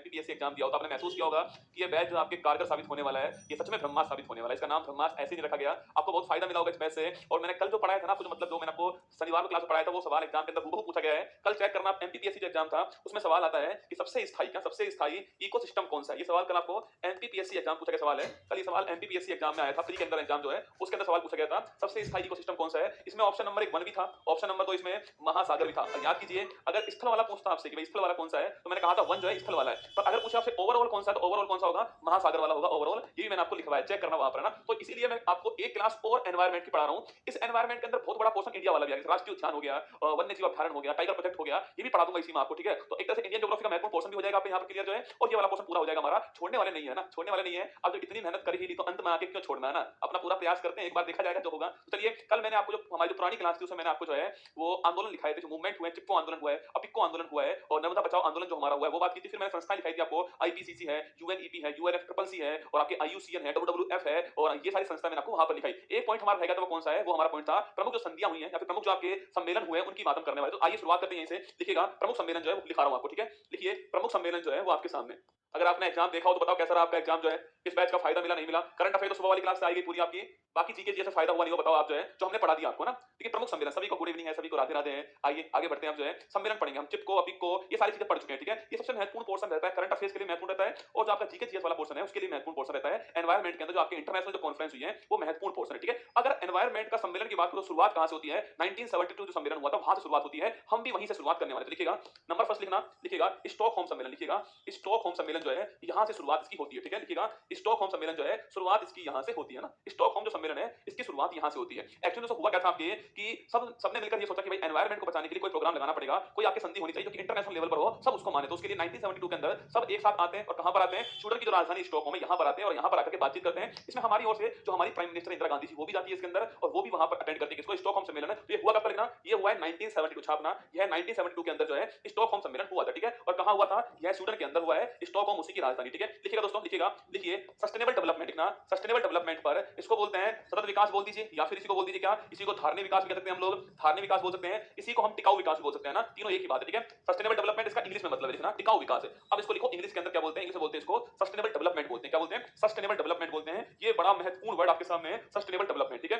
MPPSC exam दिया हो तो आपने महसूस किया होगा कि ये बैच जो आपके कारगर साबित होने वाला है, ये सच में ब्रह्मास्त्र साबित होने वाला है। इसका नाम ब्रह्मास्त्र ऐसे नहीं रखा गया, आपको बहुत फायदा मिला होगा इस बैच से। और मैंने कल जो पढ़ाया था ना आपको, जो मतलब जो मैंने आपको शनिवार को क्लास में पढ़ाया था, वो सवाल एग्जाम के अंदर हूबहू पूछा गया है। कल चेक करना, एमपीपीएससी जो एग्जाम था उसमें सवाल आता है कि सबसे स्थायी इकोसिस्टम कौन सा है। ये सवाल कल आपको एमपीपीएससी एग्जाम पूछा गया सवाल है। कल ये सवाल एमपीपीएससी एग्जाम में आया था, प्री के अंदर एग्जाम जो है उसके अंदर सवाल पूछा गया था, सबसे स्थायी इकोसिस्टम कौन सा है। इसमें ऑप्शन नंबर 1 वन भी था, ऑप्शन नंबर 2 इसमें महासागर भी था। और याद कीजिए, अगर स्थल वाला पूछता आपसे कि भाई स्थल वाला कौन सा है, तो मैंने कहा था वन जो है स्थल वाला है। पर अगर पूछे आपसे ओवरऑल कौन सा है, तो ओवरऑल कौन सा होगा, महासागर वाला होगा ओवरऑल। ये भी मैंने आपको लिखवाया, चेक करना वहां पर ना। तो इसीलिए मैं आपको एक क्लास और एनवायरमेंट की पढ़ा रहा हूं। इस एनवायरमेंट के अंदर बहुत बड़ा पोर्शन इंडिया वाला भी आ गया, राष्ट्रीय उद्यान हो गया, वन्य जीव अभ्यारण्य हो गया, टाइगर प्रोजेक्ट हो गया, ये भी पढ़ा दूंगा इसी में आपको, ठीक है। तो एक तरह से इंडियन ज्योग्राफी का महत्वपूर्ण पोर्शन भी हो जाएगा आपके यहाँ पर क्लियर जो है, और ये वाला पोर्शन पूरा हो जाएगा हमारा। छोड़ने वाले नहीं है ना, छोड़ने वाले नहीं है। अब जब इतनी मेहनत कर ही ली तो अंत में आके क्यों छोड़ना है ना, अपना पूरा प्रयास करते हैं, एक बार देखा जाएगा जो होगा। तो चलिए, कल मैंने आपको जो हमारी जो पुरानी क्लास थी उसमें मैंने आपको जो है वो आंदोलन लिखाए थे, जो मूवमेंट हुए, चिपको आंदोलन हुआ है, अपिक्को आंदोलन हुआ है, और नर्मदा बचाओ आंदोलन जो हमारा हुआ है वो बात की थी। फिर मैंने संस्थाएं लिखाई थी आपको, आईपीसीसी है, यूएनईपी है, यूएनएफसीसी है, और आपके आईयूसीएन है, डब्ल्यूडब्ल्यूएफ है, और ये सारी संस्था मैंने आपको वहां पर लिखाई। एक पॉइंट हमारा रहेगा, तो वो कौन सा है, वो हमारा पॉइंट था प्रमुख जो संधियां हुई हैं या फिर प्रमुख जो आपके सम्मेलन हुए हैं उनकी बात हम करने वाले। तो आइए शुरुआत करते हैं यहीं से। लिखिएगा प्रमुख सम्मेलन जो है वो लिखा रहा हूं आपको, ठीक है। लिखिए प्रमुख सम्मेलन जो है वो आपके सामने। अगर आपने एग्जाम देखा हो तो बताओ कैसा रहा आपका एग्जाम जो है, किस बैच का फायदा मिला नहीं मिला। करंट अफेयर तो सुबह वाली क्लास से आई गई पूरी आपकी, बाकी जीके जैसे फायदा हुआ नहीं हो बताओ आप जो है, जो हमने पढ़ा दिया आपको ना। देखिए प्रमुख सम्मेलन, सभी को गुड इवनिंग है, सभी को राधे राधे है। आइए आगे बढ़ते हैं, हम जो है सम्मेलन पढ़ेंगे, हम चिपको अपिको ये सारी चीजें पढ़ चुके हैं, ठीक है। ये सबसे महत्वपूर्ण पोर्शन रहता है, करंट अफेयर्स के लिए महत्वपूर्ण रहता है, और जो आपका जीके जीएस वाला पोर्शन है उसके लिए महत्वपूर्ण पोर्शन रहता है। एनवायरमेंट के अंदर जो आपके इंटरनेशनल जो कॉन्फ्रेंस हुई है वो महत्वपूर्ण पोर्शन है, ठीक है। अगर एनवायरमेंट का सम्मेलन की बात करो, शुरुआत कहां से होती है, 1972 जो सम्मेलन हुआ था वहां से शुरुआत होती है, हम भी वहीं से शुरुआत करने वाले। तो लिखिएगा नंबर फर्स्ट लिखना, लिखिएगा स्टॉकहोम सम्मेलन, लिखिएगा स्टॉकहोम सम्मेलन जो है यहां से शुरुआत इसकी होती है, ठीक है। लिखिएगा स्टॉकहोम सम्मेलन जो है शुरुआत इसकी यहां से होती है ना, स्टॉकहोम जो सम्मेलन है इसकी शुरुआत यहां से होती है। एक्चुअली तो हुआ क्या था आपके कि सबने मिलकर ये सोचा कि भाई एनवायरमेंट को बचाने के लिए कोई प्रोग्राम लगाना पड़ेगा, कोई आपकी संधि होनी चाहिए जो कि इंटरनेशनल लेवल पर हो, सब उसको माने। तो उसके लिए 1972 के अंदर सब एक साथ आते हैं, और कहां पर आते हैं, स्वीडन की जो राजधानी स्टॉकहोम है यहां पर आते हैं, और यहां पर आकर के बातचीत करते हैं। इसमें हमारी ओर से जो हमारी प्राइम मिनिस्टर इंदिरा गांधी जी वो भी जाती है इसके अंदर, और वो भी वहां पर अटेंड करती है इसको स्टॉकहोम सम्मेलन है। तो ये हुआ कब लिखना, ये हुआ है 1972, छापना यह 1972 के अंदर जो है स्टॉकहोम सम्मेलन हुआ था, ठीक है। और कहां हुआ था, यह स्वीडन के अंदर हुआ है, स्टॉकहोम उसी की राजधानी, ठीक है। लिखिएगा दोस्तों, लिखिएगा, लिखिए सस्टेनेबल डेवलपमेंट लिखना, सस्टेनेबल डेवलपमेंट पर इसको बोलते हैं सतत विकास बोल दीजिए, या फिर इसी को बोल दीजिए क्या, इसी को धारणीय विकास भी कह सकते हैं हम लोग, धारणीय विकास बोल सकते हैं, इसी को हम टिकाऊ विकास भी बोल सकते हैं ना, तीनों एक ही बात है, ठीक है। सस्टेनेबल डेवलपमेंट इसका इंग्लिश में मतलब है लिखना टिकाऊ विकास है। अब इसको लिखो इंग्लिश के अंदर क्या बोलते हैं, इंग्लिश में बोलते हैं इसको सस्टेनेबल डेवलपमेंट बोलते हैं, क्या बोलते हैं, सस्टेनेबल डेवलपमेंट बोलते हैं। ये बड़ा महत्वपूर्ण वर्ड आपके सामने है, सस्टेनेबल डेवलपमेंट, ठीक है।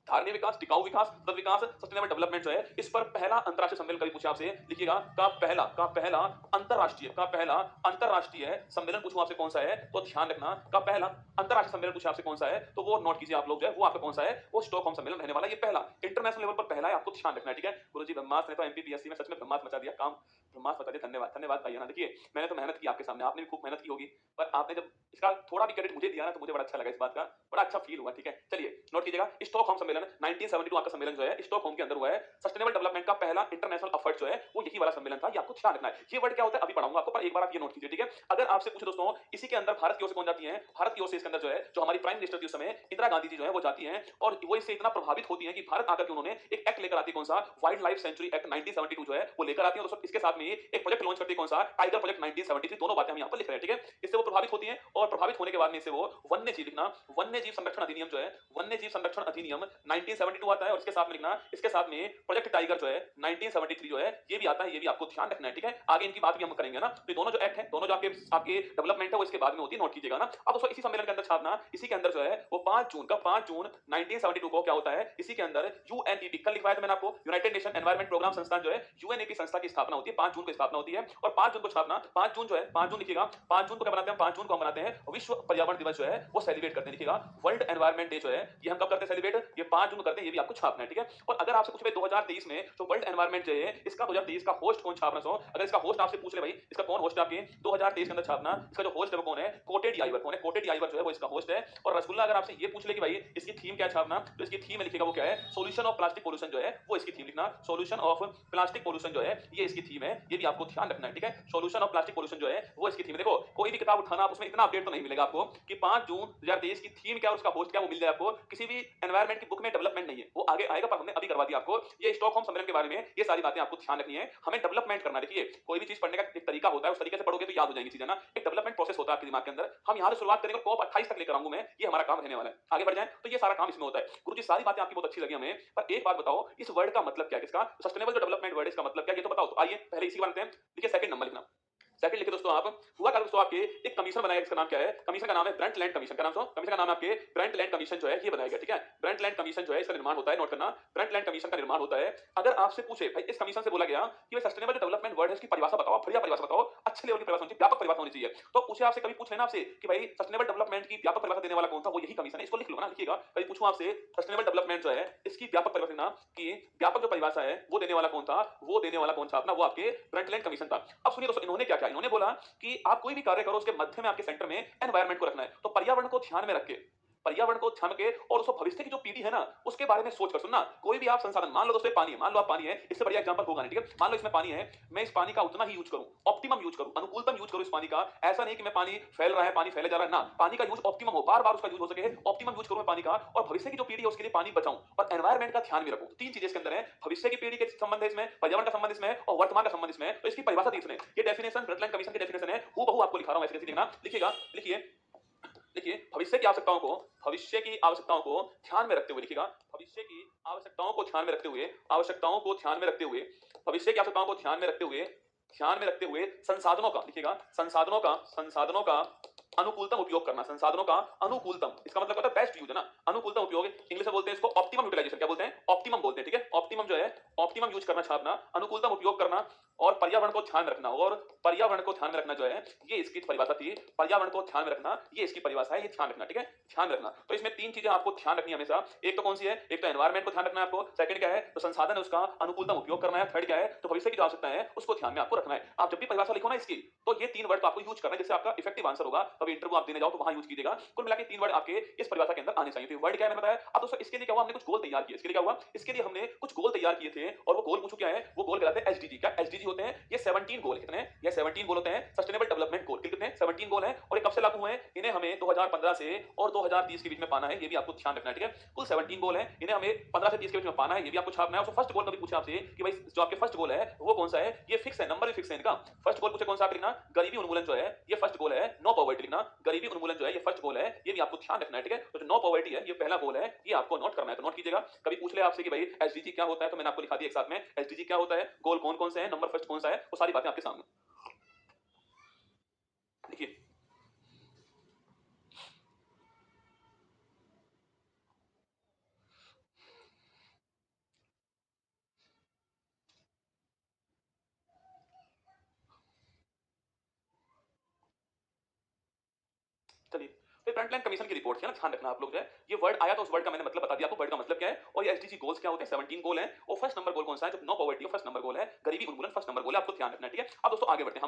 धारणीय विकास, टिकाऊ विकास, सतत विकास, सस्टेनेबल डेवलपमेंट जो है इस पर पहला अंतरराष्ट्रीय सम्मेलन कभी पूछा आपसे, लिखिएगा का पहला अंतरराष्ट्रीय सम्मेलन पूछूं आपसे कौन सा है, तो ध्यान रखना का पहला अंतरराष्ट्रीय सम्मेलन पूछा आपसे कौन सा है, तो वो नोट कीजिए आप लोग जो है, वो आपका कौन सा है, वो स्टॉकहोम सम्मेलन रहने वाला, ये पहला इंटरनेशनल लेवल पर पहला है, आपको ध्यान रखना है, ठीक है। गुरुजी ब्रह्मास्त्र ने तो एमपीपीएससी में सच में ब्रह्मास्त्र मचा दिया, काम ब्रह्मास्त्र मचा दिया, धन्यवाद धन्यवाद भाई ना। देखिए मैंने तो मेहनत की आपके सामने, आपने भी खूब मेहनत की होगी, पर आपने जब इसका थोड़ा भी क्रेडिट मुझे दिया ना तो मुझे बड़ा अच्छा लगा, इस बात का बड़ा अच्छा फील हुआ, ठीक है। चलिए नोट कीजिएगा, स्टॉकहोम सम्मेलन 1972 आपका सम्मेलन जो है स्टॉकहोम के अंदर हुआ है। सस्टेनेबल डेवलपमेंट का पहला इंटरनेशनल एफर्ट जो है वो यही वाला सम्मेलन था, ये आपको ध्यान रखना है। ये वर्ड क्या होता है अभी पढ़ाऊंगा आपको, पर एक बार आप ये नोट कीजिए, ठीक है। अगर आपसे पूछे दोस्तों इसी के अंदर भारत की ओर से कौन जाती है, भारत की ओर से इसके अंदर जो है जो हमारी प्राइम मिनिस्टर थी उस समय इंदिरा गांधी जी जो है वो जाती हैं, और वो इससे इतना प्रभावित होती हैं कि भारत आकर के उन्होंने एक एक्ट लेकर आती है, कौन सा, वाइल्ड लाइफ सेंचुरी एक्ट 1972 जो है वो लेकर आती है। दोस्तों इसके साथ में एक प्रोजेक्ट लॉन्च करती है, कौन सा, टाइगर प्रोजेक्ट 1973, दोनों बातें हम यहां पर लिख रहे हैं, ठीक है। इससे वो प्रभावित होती हैं, और प्रभावित होने के बाद में इससे वो वन्य जीव लिखना, वन्य जीव संरक्षण अधिनियम जो है, वन्य जीव संरक्षण अधिनियम 1972 आता है, और इसके साथ में लिखना, इसके साथ में प्रोजेक्ट टाइगर जो है 1973 जो है ये भी आता है, ये भी आपको ध्यान रखना है, ठीक है। आगे इनकी बात भी हम करेंगे ना। तो दोनों जो एक्ट है, दोनों जो आपके डेवलपमेंट है वो इसके बाद में होती है, नोट कीजिएगा ना। अब दोस्तों इसी सम्मेलन के अंदर छापना, इसी के अंदर जो है वो 5 जून का 5 जून 1972 को क्या होता है, इसी के अंदर यूएनईपी, कल लिखवाया था मैंने आपको, यूनाइटेड नेशन एनवायरनमेंट प्रोग्राम संस्थान जो है यूएनईपी संस्था की स्थापना होती है, 5 जून को स्थापना होती है। और 5 जून को छापना, 5 जून जो है, 5 जून लिखिएगा, 5 जून को क्या बनाते हैं, 5 जून को हम बनाते हैं विश्व पर्यावरण दिवस जो है वो सेलिब्रेट करते हैं, लिखिएगा वर्ल्ड एनवायरनमेंट डे जो है ये हम कब करते हैं सेलिब्रेट, ये 5 जून को करते हैं, ये भी आपको छापना है, ठीक है। और अगर आपसे पूछे 2023 में जो वर्ल्ड एनवायरनमेंट डे है इसका 2023 का होस्ट कौन छापना, सो अगर इसका होस्ट आपसे पूछ ले भाई इसका कौन होस्ट है आपके 2023 के अंदर छापना, इसका जो होस्ट है वो कौन है, कोटेड याइवर, कौन है, कोटेड याइवर जो है वो इसका होस्ट है। और रसगुल्ला अगर आपसे ये पूछ ले कि भाई इसकी थीम क्या छापना, तो इसकी थीम लिखिएगा वो क्या है, सॉल्यूशन ऑफ प्लास्टिक पोल्यूशन जो है वो इसकी थीम लिखना, सॉल्यूशन ऑफ प्लास्टिक पोल्यूशन जो है ये इसकी थीम है, ये भी आपको ध्यान रखना है, ठीक है। सॉल्यूशन ऑफ प्लास्टिक पोल्यूशन जो है वो इसकी थीम है। देखो कोई भी किताब उठाना, उसमें इतना अपडेट तो नहीं मिलेगा आपको कि 5 जून 2023 की थीम क्या और उसका होस्ट क्या वो मिल जाए आपको, किसी भी एनवायरनमेंट की बुक में डेवलपमेंट नहीं है, वो आगे आएगा, पर हमने अभी करवा दिया आपको। ये स्टॉकहोम सम्मेलन के बारे में ये सारी बातें आपको ध्यान रखनी है, हमें डेवलपमेंट करना। देखिए कोई भी चीज पढ़ने का एक तरीका होता है, उस तरीके से पढ़ोगे तो याद हो जाएंगी चीजें ना, एक डेवलपमेंट प्रोसेस होता है आपके दिमाग के अंदर। हम यहां से शुरुआत करेंगे, कॉप 28 तक लेकर आऊंगा मैं, ये हमारा काम रहने वाला है। आगे बढ़ जाएं तो ये सारा काम इसमें होता है। गुरुजी सारी बातें आपकी बहुत अच्छी लगी हमें, पर एक बात बताओ इस वर्ड का मतलब क्या है, इसका सस्टेनेबल जो डेवलपमेंट वर्ड है इसका मतलब क्या है ये तो बताओ। तो आइए पहले इसी बात करते हैं। देखिए सेकंड नंबर लिखना, सेकंड लिखिए दोस्तों आप, हुआ क्या दोस्तों आपके एक कमीशन बनाया, इसका नाम क्या है, कमीशन का नाम है ब्रंट लैंड कमीशन। का नाम सुनो, कमीशन का नाम है आपके ब्रंट लैंड कमीशन जो है ये बनाया गया, ठीक है। ब्रंट लैंड कमीशन जो है इसका निर्माण होता है, नोट करना, ब्रंट लैंड कमीशन का निर्माण होता है। अगर आपसे पूछे भाई इस कमीशन से बोला गया कि भाई सस्टेनेबल डेवलपमेंट वर्ड है, इसकी परिभाषा बताओ, बढ़िया परिभाषा बताओ, अच्छे लेवल की परिभाषा होनी चाहिए, व्यापक परिभाषा होनी चाहिए। तो पूछे आपसे, कभी पूछ लेना आपसे कि भाई सस्टेनेबल डेवलपमेंट की व्यापक परिभाषा देने वाला कौन था, वो यही कमीशन है, इसको लिख लो ना, लिखिएगा। कभी पूछूं आपसे सस्टेनेबल डेवलपमेंट जो है इसकी व्यापक परिभाषा देना, कि व्यापक जो परिभाषा है वो देने वाला कौन था, वो देने वाला कौन था अपना, वो आपके ब्रंट लैंड कमीशन था। अब सुनिए दोस्तों, इन्होंने क्या किया, इन्होंने बोला कि आप कोई भी कार्य करो उसके मध्य में आपके सेंटर में एनवायरनमेंट को रखना है। तो पर्यावरण को ध्यान में रख के, पर्यावरण को ध्यान के और उसको भविष्य की जो पीढ़ी है ना उसके बारे में सोच कर सुनना। कोई भी आप संसाधन, मान लो दोस्तों ये पानी है, मान लो आप पानी है, इससे बढ़िया एग्जांपल होगा नहीं, ठीक है। मान लो इसमें पानी है, मैं इस पानी का उतना ही यूज करूं, ऑप्टिमम यूज करूं, अनुकूलतम यूज करूं इस पानी का। ऐसा नहीं कि मैं पानी फैल रहा है, पानी फैले जा रहा है ना, पानी का यूज ऑप्टिमम हो, बार बार उसका यूज हो सके, ऑप्टिमम यूज करूं मैं पानी का, और भविष्य की जो पीढ़ी है उसके लिए पानी बचाऊं और एनवायरमेंट का ध्यान भी रखूं। तीन चीजें इसके अंदर है, भविष्य की पीढ़ी के संबंध है इसमें, पर्यावरण का संबंध इसमें और वर्तमान का संबंध इसमें। तो इसकी परिभाषा दी इसने, ये डेफिनेशन ब्रंट लैंड कमीशन की डेफिनेशन है, हूबहू आपको लिखा रहा हूं, ऐसे कैसे लिखना, लिखिएगा, लिखिए, देखिए भविष्य की आवश्यकताओं को, भविष्य की आवश्यकताओं को ध्यान में रखते हुए लिखिएगा, भविष्य की आवश्यकताओं को ध्यान में रखते हुए, आवश्यकताओं को ध्यान में रखते हुए, भविष्य की आवश्यकताओं को ध्यान में रखते हुए, ध्यान में रखते हुए संसाधनों का, लिखिएगा, संसाधनों का अनुकूलतम उपयोग करना, संसाधनों का अनुकूलतम, इसका मतलब होता है बेस्ट यूज है ना, अनुकूलतम उपयोग, इंग्लिश में बोलते हैं इसको ऑप्टिमम यूटिलाइजेशन, क्या बोलते हैं, ऑप्टिमम बोलते हैं, ठीक है। ऑप्टिमम जो है, ऑप्टिमम यूज करना, छापना, अनुकूलतम उपयोग करना और पर्यावरण को ध्यान में रखना, और पर्यावरण को ध्यान में रखना जो है ये इसकी परिभाषा थी, पर्यावरण को ध्यान में रखना ये इसकी परिभाषा है, ये ध्यान रखना, ठीक है, ध्यान रखना। तो इसमें तीन चीजें आपको ध्यान रखनी है हमेशा, एक तो कौन सी है, एक तो एनवायरमेंट को ध्यान रखना है आपको, सेकंड क्या है तो संसाधन है उसका अनुकूलतम उपयोग करना है, थर्ड क्या है तो भविष्य की जो आवश्यकता है उसको ध्यान में आपको रखना है। आप जब भी परिभाषा लिखो ना इसकी, तो ये तीन वर्ड तो आपको यूज करना है, जिससे आपका इफेक्टिव आंसर होगा, कभी इंटरव्यू आप देने जाओ तो वहां यूज कीजिएगा। कुल मिला के तीन वर्ड आपके इस परिभाषा के अंदर आने चाहिए। तो वर्ड क्या है मैंने बताया। अब दोस्तों इसके लिए क्या हुआ, हमने कुछ गोल तैयार किए, इसके लिए क्या हुआ, इसके लिए हमने कुछ गोल तैयार किए थे, और वो गोल पूछो क्या है, वो गोल कहलाते हैं एसडीजी। क्या एसडीजी होते हैं, ये 17 गोल, कितने, ये 17 गोल होते हैं, सस्टेनेबल डेवलपमेंट गोल, कितने 17 गोल हैं, और ये कब से लागू हुए हैं, इन्हें हमें 2015 से और 2030 के बीच में पाना है, ये भी आपको ध्यान रखना है, ठीक है। कुल 17 गोल हैं, इन्हें हमें 15 से 30 के बीच में पाना है, ये भी आपको छापना है। और फर्स्ट गोल कभी पूछा आपसे कि भाई जो आपके फर्स्ट गोल है वो कौन सा है, ये फिक्स है, नंबर भी फिक्स है इनका। फर्स्ट गोल पूछे कौन सा, आप लिखना गरीबी उन्मूलन जो है ये फर्स्ट गोल है, नो पॉवर्टी लिखना, गरीबी उन्मूलन जो है ये फर्स्ट गोल है, ये भी आपको ध्यान रखना है, ठीक है। तो जो नो पॉवर्टी है ये पहला गोल है, ये आपको नोट करना है, तो नोट कीजिएगा। कभी पूछ ले आपसे कि भाई एसडीजी क्या होता है, तो मैंने आपको लिखा दिया एक साथ में, एसडीजी क्या होता है, गोल कौन कौन से हैं, नंबर फर्स्ट कौन सा है, वो सारी बातें आपके सामने देखिए। चलिए, तो फ्रंटलाइन कमीशन की रिपोर्ट है ना, ध्यान रखना आप लोग जो है, ये वर्ड आया तो उस वर्ड का मैंने मतलब बता दिया आपको, वर्ड का मतलब क्या है, और ये एसडीजी गोल्स क्या होते हैं, 17 गोल हैं, और फर्स्ट नंबर गोल कौन सा है, जो नो पॉवर्टी फर्स्ट नंबर गोल है, गरीबी उन्मूलन फर्स्ट नंबर गोल है, आपको ध्यान रखना है, ठीक है। अब दोस्तों आगे बढ़ते हैं,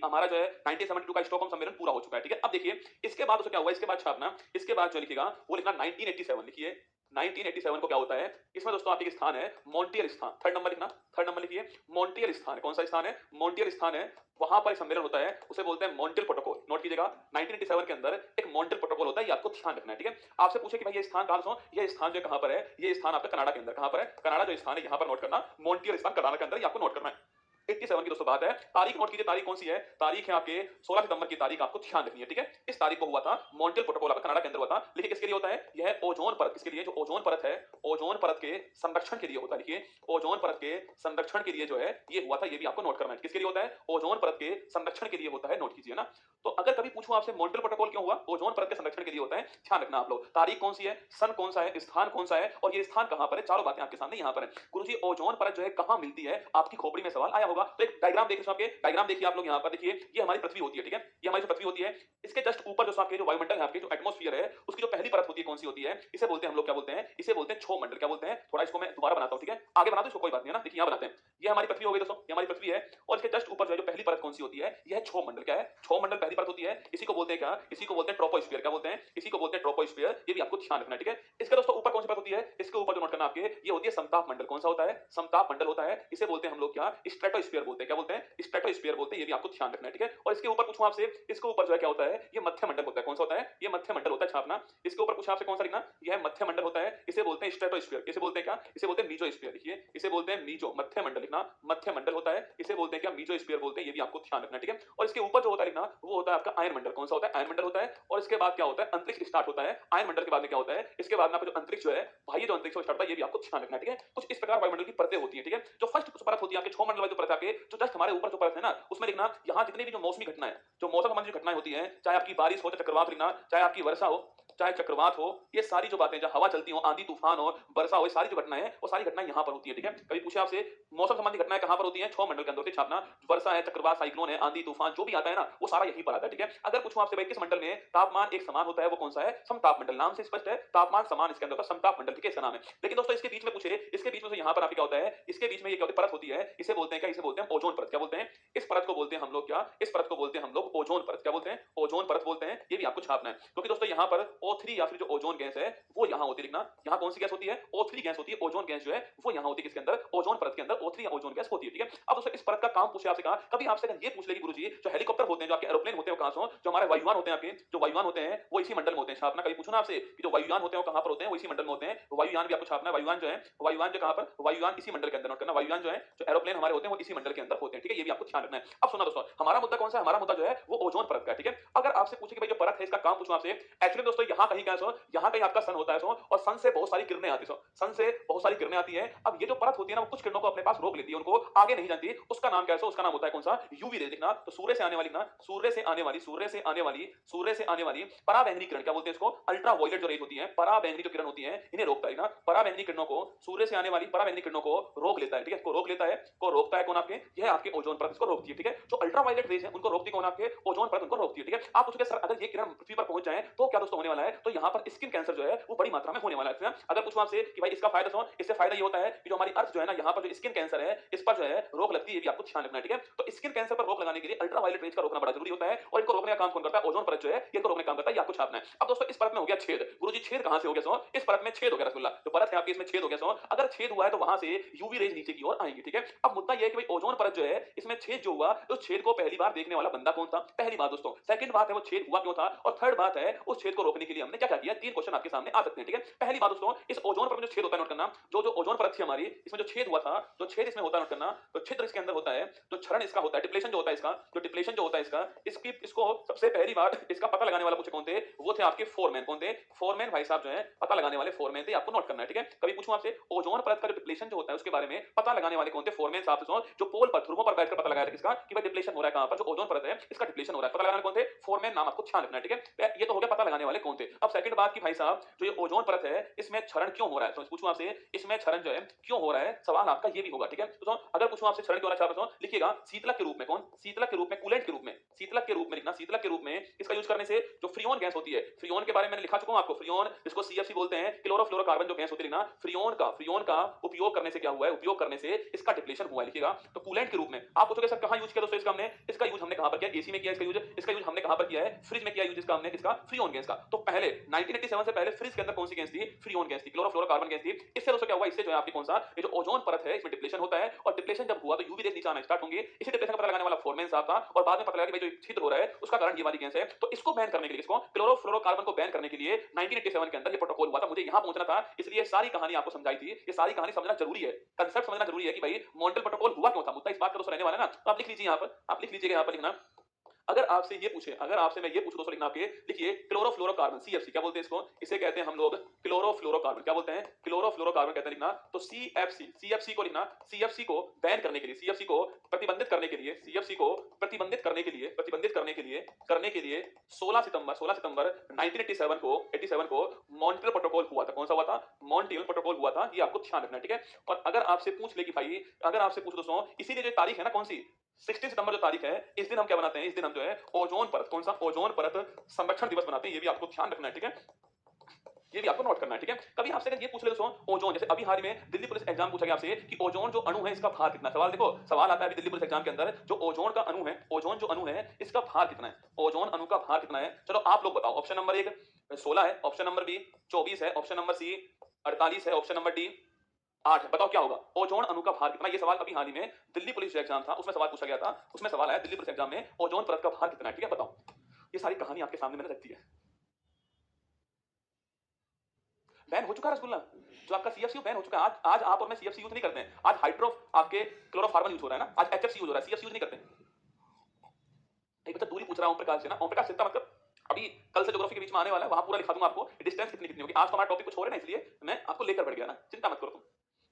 हमारा जो है 1972 का स्टॉकहोम सम्मेलन पूरा हो चुका है, ठीक है। अब देखिए इसके बाद दोस्तों क्या हुआ, इसके बाद छापना, इसके बाद जो लिखिएगा वो लिखना 1987 लिखिए। 1987 को क्या होता है, इसमें दोस्तों आपके स्थान है मॉन्टियल स्थान, थर्ड नंबर लिखना, थर्ड नंबर लिखिए, मॉन्टियल स्थान है, कौन सा स्थान है, मॉन्टियल स्थान है, वहां पर सम्मेलन होता है, उसे बोलते हैं मॉन्टियल प्रोटोकॉल, नोट कीजिएगा। 1987 के अंदर एक मॉन्टियल प्रोटोकॉल होता है, ये आपको ध्यान रखना है, ठीक है। आपसे पूछे कि भाई ये स्थान कहां से, ये स्थान जो कहां पर है, ये स्थान आपका कनाडा के अंदर, कहां पर है, कनाडा जो स्थान है यहां पर नोट करना, मॉन्टियल स्थान कनाडा के अंदर, ये आपको नोट करना है। 87 की दोस्तों बात है, तारीख नोट कीजिए, तारीख कौन सी है, तारीख है आपके 16 सितंबर की तारीख आपको ध्यान रखनी है, ठीक है। इस तारीख को हुआ था मॉन्ट्रियल प्रोटोकॉल आपका कनाडा के अंदर हुआ था। लिखिए किसके लिए होता है, यह ओजोन परत, किसके लिए, जो ओजोन परत है, ओजोन परत के संरक्षण के लिए होता है, लिखिए ओजोन परत के संरक्षण के लिए जो है ये हुआ था, ये भी आपको नोट करना है, किसके लिए होता है, ओजोन परत के संरक्षण के लिए होता है, नोट कीजिए ना। तो अगर कभी पूछूं आपसे मॉन्ट्रियल प्रोटोकॉल क्यों हुआ, ओजोन परत के संरक्षण के लिए होता है, ध्यान रखना आप लोग। तारीख कौन सी है, सन कौन सा है, स्थान कौन सा है, और ये स्थान कहां पर है, चारों बातें आपके सामने यहां पर है। गुरुजी ओजोन परत जो है कहां मिलती है, आपकी खोपड़ी में सवाल आया होगा, तो एक डायग्राम देखिए, आपके डायग्राम देखिए आप लोग यहां पर देखिए, ये हमारी पृथ्वी होती है, ठीक है, ये हमारी जो पृथ्वी होती है, इसके जस्ट ऊपर जो आपके जो वायुमंडल है, आपके जो एटमॉस्फेयर है, उसकी जो पहली परत होती है कौन सी होती है, इसे बोलते हैं हम लोग, क्या बोलते हैं, इसे बोलते हैं क्षोभ मंडल, क्या बोलते हैं, थोड़ा इसको मैं दोबारा बनाता हूं, ठीक है, आगे बना दो इसको, कोई बात नहीं है ना। देखिए यहां बनाते हैं, ये हमारी पृथ्वी हो गई दोस्तों, ये हमारी पृथ्वी है, और इसके जस्ट ऊपर जो है जो पहली परत कौन सी होती है, यह क्षोभ मंडल, क्या है, क्षोभ मंडल पहली परत होती है, इसी को बोलते हैं क्या, इसी को बोलते हैं ट्रोपोस्फियर, क्या बोलते हैं, इसी को बोलते हैं ट्रोपोस्फियर, ये भी आपको ध्यान रखना है, ठीक है। इसके दोस्तों ऊपर कौन सी परत होती है, इसके ऊपर जो नोट करना आपके, ये होती है समताप मंडल, कौन सा होता है, समताप मंडल होता है, इसे बोलते हैं हम लोग क्या, स्ट्रेटोस्फीयर बोलते हैं, क्या बोलते हैं, स्ट्रेटोस्फीयर बोलते हैं, ये भी आपको ध्यान रखना है, ठीक है। और इसके ऊपर पूछूं आपसे, इसके ऊपर जो है क्या होता है, ये मध्य मंडल होता है, कौन सा होता है, ये मध्य मंडल होता है, छापना। इसके ऊपर पूछा आपसे कौन सा लिखना, यह मध्य मंडल होता है, इसे बोलते हैं स्ट्रेटोस्फीयर, इसे बोलते हैं क्या, इसे बोलते हैं मीजोस्फीयर, लिखिए इसे बोलते हैं मीजो, मध्य मंडल लिखना, मध्य मंडल होता है, इसे बोलते हैं क्या, मीजोस्फीयर बोलते हैं, ये भी आपको ध्यान रखना है, ठीक है। और इसके ऊपर जो होता है लिखना, वो होता है आपका आयन मंडल। कौन सा होता है? आयन मंडल होता है। और इसके बाद क्या होता है? अंतरिक्ष स्टार्ट होता है। आयन मंडल के बाद में क्या होता है? इसके बाद में आपका जो अंतरिक्ष जो है, बाह्य जो अंतरिक्ष स्टार्ट होता है, ये भी आपको ध्यान रखना है, ठीक है? कुछ इस प्रकार वायुमंडल की परतें होती हैं, ठीक है? जो फर्स्ट परत होती है आपके 6 मंडल वाली जो परत आपके जो जस्ट हमारे ऊपर जो परत है ना, उसमें लिखना यहाँ जितनी भी जो मौसमी घटनाएं, जो मौसम संबंधी जो घटनाएं होती हैं, चाहे आपकी बारिश हो, चाहे चक्रवात लिखना, चाहे आपकी वर्षा हो, चाहे चक्रवात हो, ये सारी जो बातें, जहां हवा चलती हो, आंधी तूफान हो, वर्षा हो, ये सारी जो घटनाएं हैं, वो सारी घटनाएं यहाँ पर होती है, ठीक है? कभी पूछे आपसे मौसम संबंधी घटनाएं कहां पर होती हैं? 6 मंडल के अंदर होती है। छापना, वर्षा है, चक्रवात, साइक्लोन है, आंधी तूफान जो भी आता है ना, वो सारा यहीं पर आता है, ठीक है? अगर पूछूं आपसे भाई किस मंडल में तापमान एक समान होता है, वो कौन सा है? समताप मंडल। नाम से स्पष्ट है, तापमान समान इसके अंदर समताप मंडल, ठीक है? इसका नाम है। लेकिन दोस्तों इसके बीच में पूछे, इसके बीच में से यहाँ पर आपके क्या होता है? इसके बीच में ये क्या होती है? परत होती है, इसे बोलते हैं क्या? इसे बोलते हैं ओजोन परत। क्या बोलते हैं? इस परत को बोलते हैं हम लोग क्या? इस परत को बोलते हैं हम लोग ओजोन परत। क्या बोलते हैं? ओजोन परत बोलते हैं। ये भी आपको छापना है, क्योंकि दोस्तों यहाँ पर O3 या फिर जो ओजोन गैस है, वो यहाँ होती है। लिखना, यहाँ कौन सी गैस होती है? O3 गैस होती है। ओजोन गैस जो है वो यहाँ होती है, किसके अंदर? ओजोन परत के अंदर O3 या ओजोन गैस होती है, ठीक है? अब दोस्तों इस परत का काम पूछे आपसे, कहा कभी आपसे अगर ये पूछ ले कि गुरुजी जो हेलीकॉप्टर होते हैं, जो आपके एरोप्लेन होते हैं, वो कहां से हो? जो हमारे वायुयान होते हैं, आपके जो वायुयान होते हैं, वो इसी मंडल में होते हैं। छापना, कभी पूछो ना आपसे कि जो वायुयान होते हैं वो कहां पर होते हैं? वो इसी मंडल में होते हैं। वायुयान भी आपको छापना है। वायुयान जो है, वायुयान जो कहां पर? वायुयान इसी मंडल के अंदर नोट करना। वायुयान जो है, जो एरोप्लेन हमारे होते हैं, वो इसी मंडल के अंदर होते हैं, ठीक है? ये भी आपको ध्यान रखना है। अब सुना दोस्तों, हमारा मुद्दा कौन सा है? हमारा मुद्दा जो है वो ओजोन परत का है, ठीक है? अगर आपसे पूछे कि भाई जो परत है इसका काम पूछूं आपसे, एक्चुअली दोस्तों यहाँ कहीं क्या सो, यहाँ कहीं आपका सन होता है सो, और सन से बहुत सारी किरणें आती है, सन से बहुत सारी किरणें आती है। अब ये जो परत होती है ना, वो कुछ किरणों को अपने पास रोक लेती है, उनको आगे नहीं जानती। उसका नाम क्या है? उसका नाम होता है कौन सा? UV ray. देखना, तो सूर्य से आने वाली ना, सूर्य से आने वाली, सूर्य से आने वाली, सूर्य से आने वाली पराबैंगनी किरण, क्या बोलते हैं इसको? अल्ट्रा वायलेट जो रेज होती है, पराबैंगनी जो किरण होती है, इन्हें रोकता है ना। पराबैंगनी किरणों को, सूर्य से आने वाली पराबैंगनी किरणों को रोक लेता है, ठीक है? इसको रोक लेता है, को रोकता है कौन? आपके, यह आपके ओजोन परत इसको रोकती है, ठीक है? जो अल्ट्रा वायलेट रेज है उनको रोकती कौन? आपके ओजोन परत उनको रोकती है, ठीक है? आप पूछोगे सर अगर ये किरण पृथ्वी पर पहुंच जाए तो क्या दोस्तों होने वाला है? तो यहाँ पर स्किन कैंसर जो है वो बड़ी मात्रा में होने वाला है। अगर पूछूं आपसे कि भाई इसका फायदा सुनो, इससे फायदा ये होता है कि जो हमारी अर्थ जो है ना, यहाँ पर जो स्किन कैंसर है, इस पर जो है रोक लगती है, ये भी आपको ध्यान रखना है, ठीक है? तो स्किन कैंसर पर रोक लगाने के लिए अल्ट्रा वायलेट रेज का रोकना बड़ा जरूरी होता है, और इनको रोकने का काम कौन करता है? ओजोन परत जो है ये रोकने का काम करता है, ये आपको छापना है। अब दोस्तों इस परत में हो गया छेद। गुरुजी छेद कहां से हो गया? सो इस परत में छेद हो गया, रसगुल्ला जो परत है आपकी, इसमें छेद हो गया। सो अगर छेद हुआ है तो वहां से यूवी रेज नीचे की ओर आएंगी, ठीक है? अब मुद्दा यह है कि भाई ओजोन परत जो है, इसमें छेद जो हुआ, तो छेद को पहली बार देखने वाला बंदा कौन था? पहली बात दोस्तों। सेकंड बात है वो छेद हुआ क्यों था, और थर्ड बात है उस छेद को रोकने के लिए हमने क्या क्या किया। तीन क्वेश्चन आपके सामने आ सकते हैं, ठीक है? पहली बात दोस्तों, इस ओजोन परत में जो छेद होता है, नोट करना, जो ओजोन परत थी हमारी, इसमें जो छेद हुआ था, जो छेद इसमें होता है, नोट करना, तो छिद्र इसके अंदर होता है, जो क्षरण इसका होता है, डिप्लेशन जो होता है इसका, जो डिप्लेशन जो होता है इसका, इसको सबसे पहली बार इसका पता लगाने वाला पूछे कौन थे? वो थे आपके फोरमैन। कौन थे? फोरमैन भाई साहब जो है पता लगाने वाले फोरमैन थे, आपको नोट करना है, ठीक है? कभी पूछूं आपसे ओजोन परत का जो डिप्लेशन जो होता है उसके बारे में पता लगाने वाले कौन थे? फोरमैन साहब थे, जो पोल पर, ध्रुवों पर बैठकर पता लगाया था किसका, कि भाई डिप्लेशन हो रहा है कहां पर? जो ओजोन परत है इसका डिप्लेशन हो रहा है, पता लगाने कौन थे? फोरमैन। नाम आपको ध्यान रखना है, ठीक है? ये तो हो गया पता लगाने वाले कौन थे। अब सेकंड बात की भाई साहब, जो ये ओजोन परत है इसमें क्षरण क्यों हो रहा है, तो पूछूं आपसे इसमें क्षरण जो है क्यों हो रहा है, सवाल आपका ये भी होगा, ठीक है? तो अगर पूछूं आपसे क्षरण क्यों हो रहा है, लिखिएगा शीतलक के रूप में। कौन? शीतलक के रूप में, कूलेंट के रूप में, शीतलक के रूप में लिखना। शीतलक के रूप में इसका यूज करने से जो फ्रियोन गैस होती है, फ्रियोन के बारे में मैंने लिखा चुका हूं आपको, फ्रियोन जिसको CFC बोलते हैं, क्लोरोफ्लोरोकार्बन जो गैस होती है ना, फ्रियोन का उपयोग करने से क्या हुआ है? उपयोग करने से इसका डिप्लेशन हुआ है, लिखिएगा। तो कूलेंट के रूप में आप पूछोगे सर कहां यूज किया दोस्तों इसका हमने? इसका यूज हमने कहां पर किया? एसी में किया इसका यूज। इसका यूज हमने कहां पर किया है? फ्रिज में किया यूज इसका हमने, किसका? फ्रियोन गैस का। तो पहले 1987 से पहले फ्रिज के अंदर कौन सी गैस थी? फ्रियोन गैस थी, क्लोरोफ्लोरोकार्बन गैस थी। इससे दोस्तों क्या हुआ? इससे जो है आपकी कौन सा ये जो ओजोन परत है इसमें डिप्लेशन होता है, और डिप्लेशन जब हुआ तो यूवी रेज नीचे आना स्टार्ट होंगे। इसी डिप्लेशन का पता लगाने वाला फोरमैन साहब था, और बाद में पता लगा कि भाई जो छिद्र हो रहा है उसका कारण ये वाली गैस है। तो इसको बैन करने के लिए, इसको क्लोरोफ्लोरोकार्बन को बैन करने के लिए 1987 के अंदर ये प्रोटोकॉल हुआ था। मुझे यहां पहुंचना था, इसलिए सारी कहानी आपको समझाई थी। ये सारी कहानी समझना जरूरी है, कांसेप्ट समझना जरूरी है कि भाई मॉन्ट्रियल प्रोटोकॉल हुआ क्यों था। मुद्दा इस बात का दोस्तों रहने वाला है ना, तो आप लिख लीजिए यहां पर, आप लिख लीजिएगा यहां पर लिखना। अगर आपसे ये पूछे, अगर आपसे मैं ये पूछूं दोस्तों लिखना आपके, लिखिए क्लोरोफ्लोरोकार्बन, CFC क्या बोलते हैं इसको? इसे कहते हैं हम लोग क्लोरोफ्लोरोकार्बन। क्या बोलते हैं? क्लोरोफ्लोरोकार्बन कहते हैं लिखना। तो CFC को लिखना। CFC को बैन करने के लिए, CFC को प्रतिबंधित करने के लिए, CFC को प्रतिबंधित करने के लिए, 16 सितंबर 1987 को मॉन्ट्रियल प्रोटोकॉल हुआ था। कौन सा हुआ था? मॉन्ट्रियल प्रोटोकॉल हुआ था, ये आपको ध्यान रखना है, ठीक है? और अगर आपसे पूछ ले कि भाई, अगर आपसे पूछ दोस्तों, इसीलिए जो तारीख है ना, कौन सी 16 सितंबर जो तारीख है, इस दिन हम क्या बनाते हैं? इस दिन हम जो है ओजोन परत, कौन सा? ओजोन परत संरक्षण दिवस बनाते हैं। ये भी आपको ध्यान रखना है, ठीक है? ये भी आपको नोट करना है, ठीक है? कभी आपसे अगर ये पूछ ले दोस्तों, ओजोन, जैसे अभी हाल में दिल्ली पुलिस एग्जाम पूछा गया आपसे कि ओजोन जो अणु है इसका भार कितना है? सवाल देखो, सवाल आता है अभी दिल्ली पुलिस एग्जाम के अंदर, जो ओजोन का अणु है, ओजोन जो अणु है इसका भार कितना है? ओजोन अणु का भार कितना है? चलो आप लोग बताओ। ऑप्शन नंबर 1 16 है, ऑप्शन नंबर बी 24 है, ऑप्शन नंबर सी 48 है, ऑप्शन नंबर डी 8 है। बताओ क्या होगा? ओजोन अणु का भार कितना? ये सवाल अभी हाल ही में दिल्ली पुलिस जो एग्जाम था उसमें सवाल पूछा गया था, उसमें सवाल आया दिल्ली पुलिस एग्जाम में, ओजोन परत का भार कितना है, ठीक है? बताओ। ये सारी कहानी आपके सामने मैंने रख दी है। बैन हो चुका है रसगुल्ला, जो आपका CFC बैन हो चुका है। आज आप और मैं CFC यूज नहीं करते हैं। आज हाइड्रो आपके क्लोरोफार्मन यूज हो रहा है ना, आज HFC यूज हो रहा है, CFC यूज नहीं करते हैं। एक बच्चा दूरी पूछ रहा है ओम प्रकाश से ना, ओम प्रकाश चिंता मत कर, अभी कल से ज्योग्राफी के बीच में आने वाला है, वहां पूरा लिखा दूंगा आपको डिस्टेंस कितनी कितनी होगी। आज तो हमारा टॉपिक कुछ और है ना, इसलिए मैं आपको लेकर बढ़ गया ना, चिंता मत करो तुम।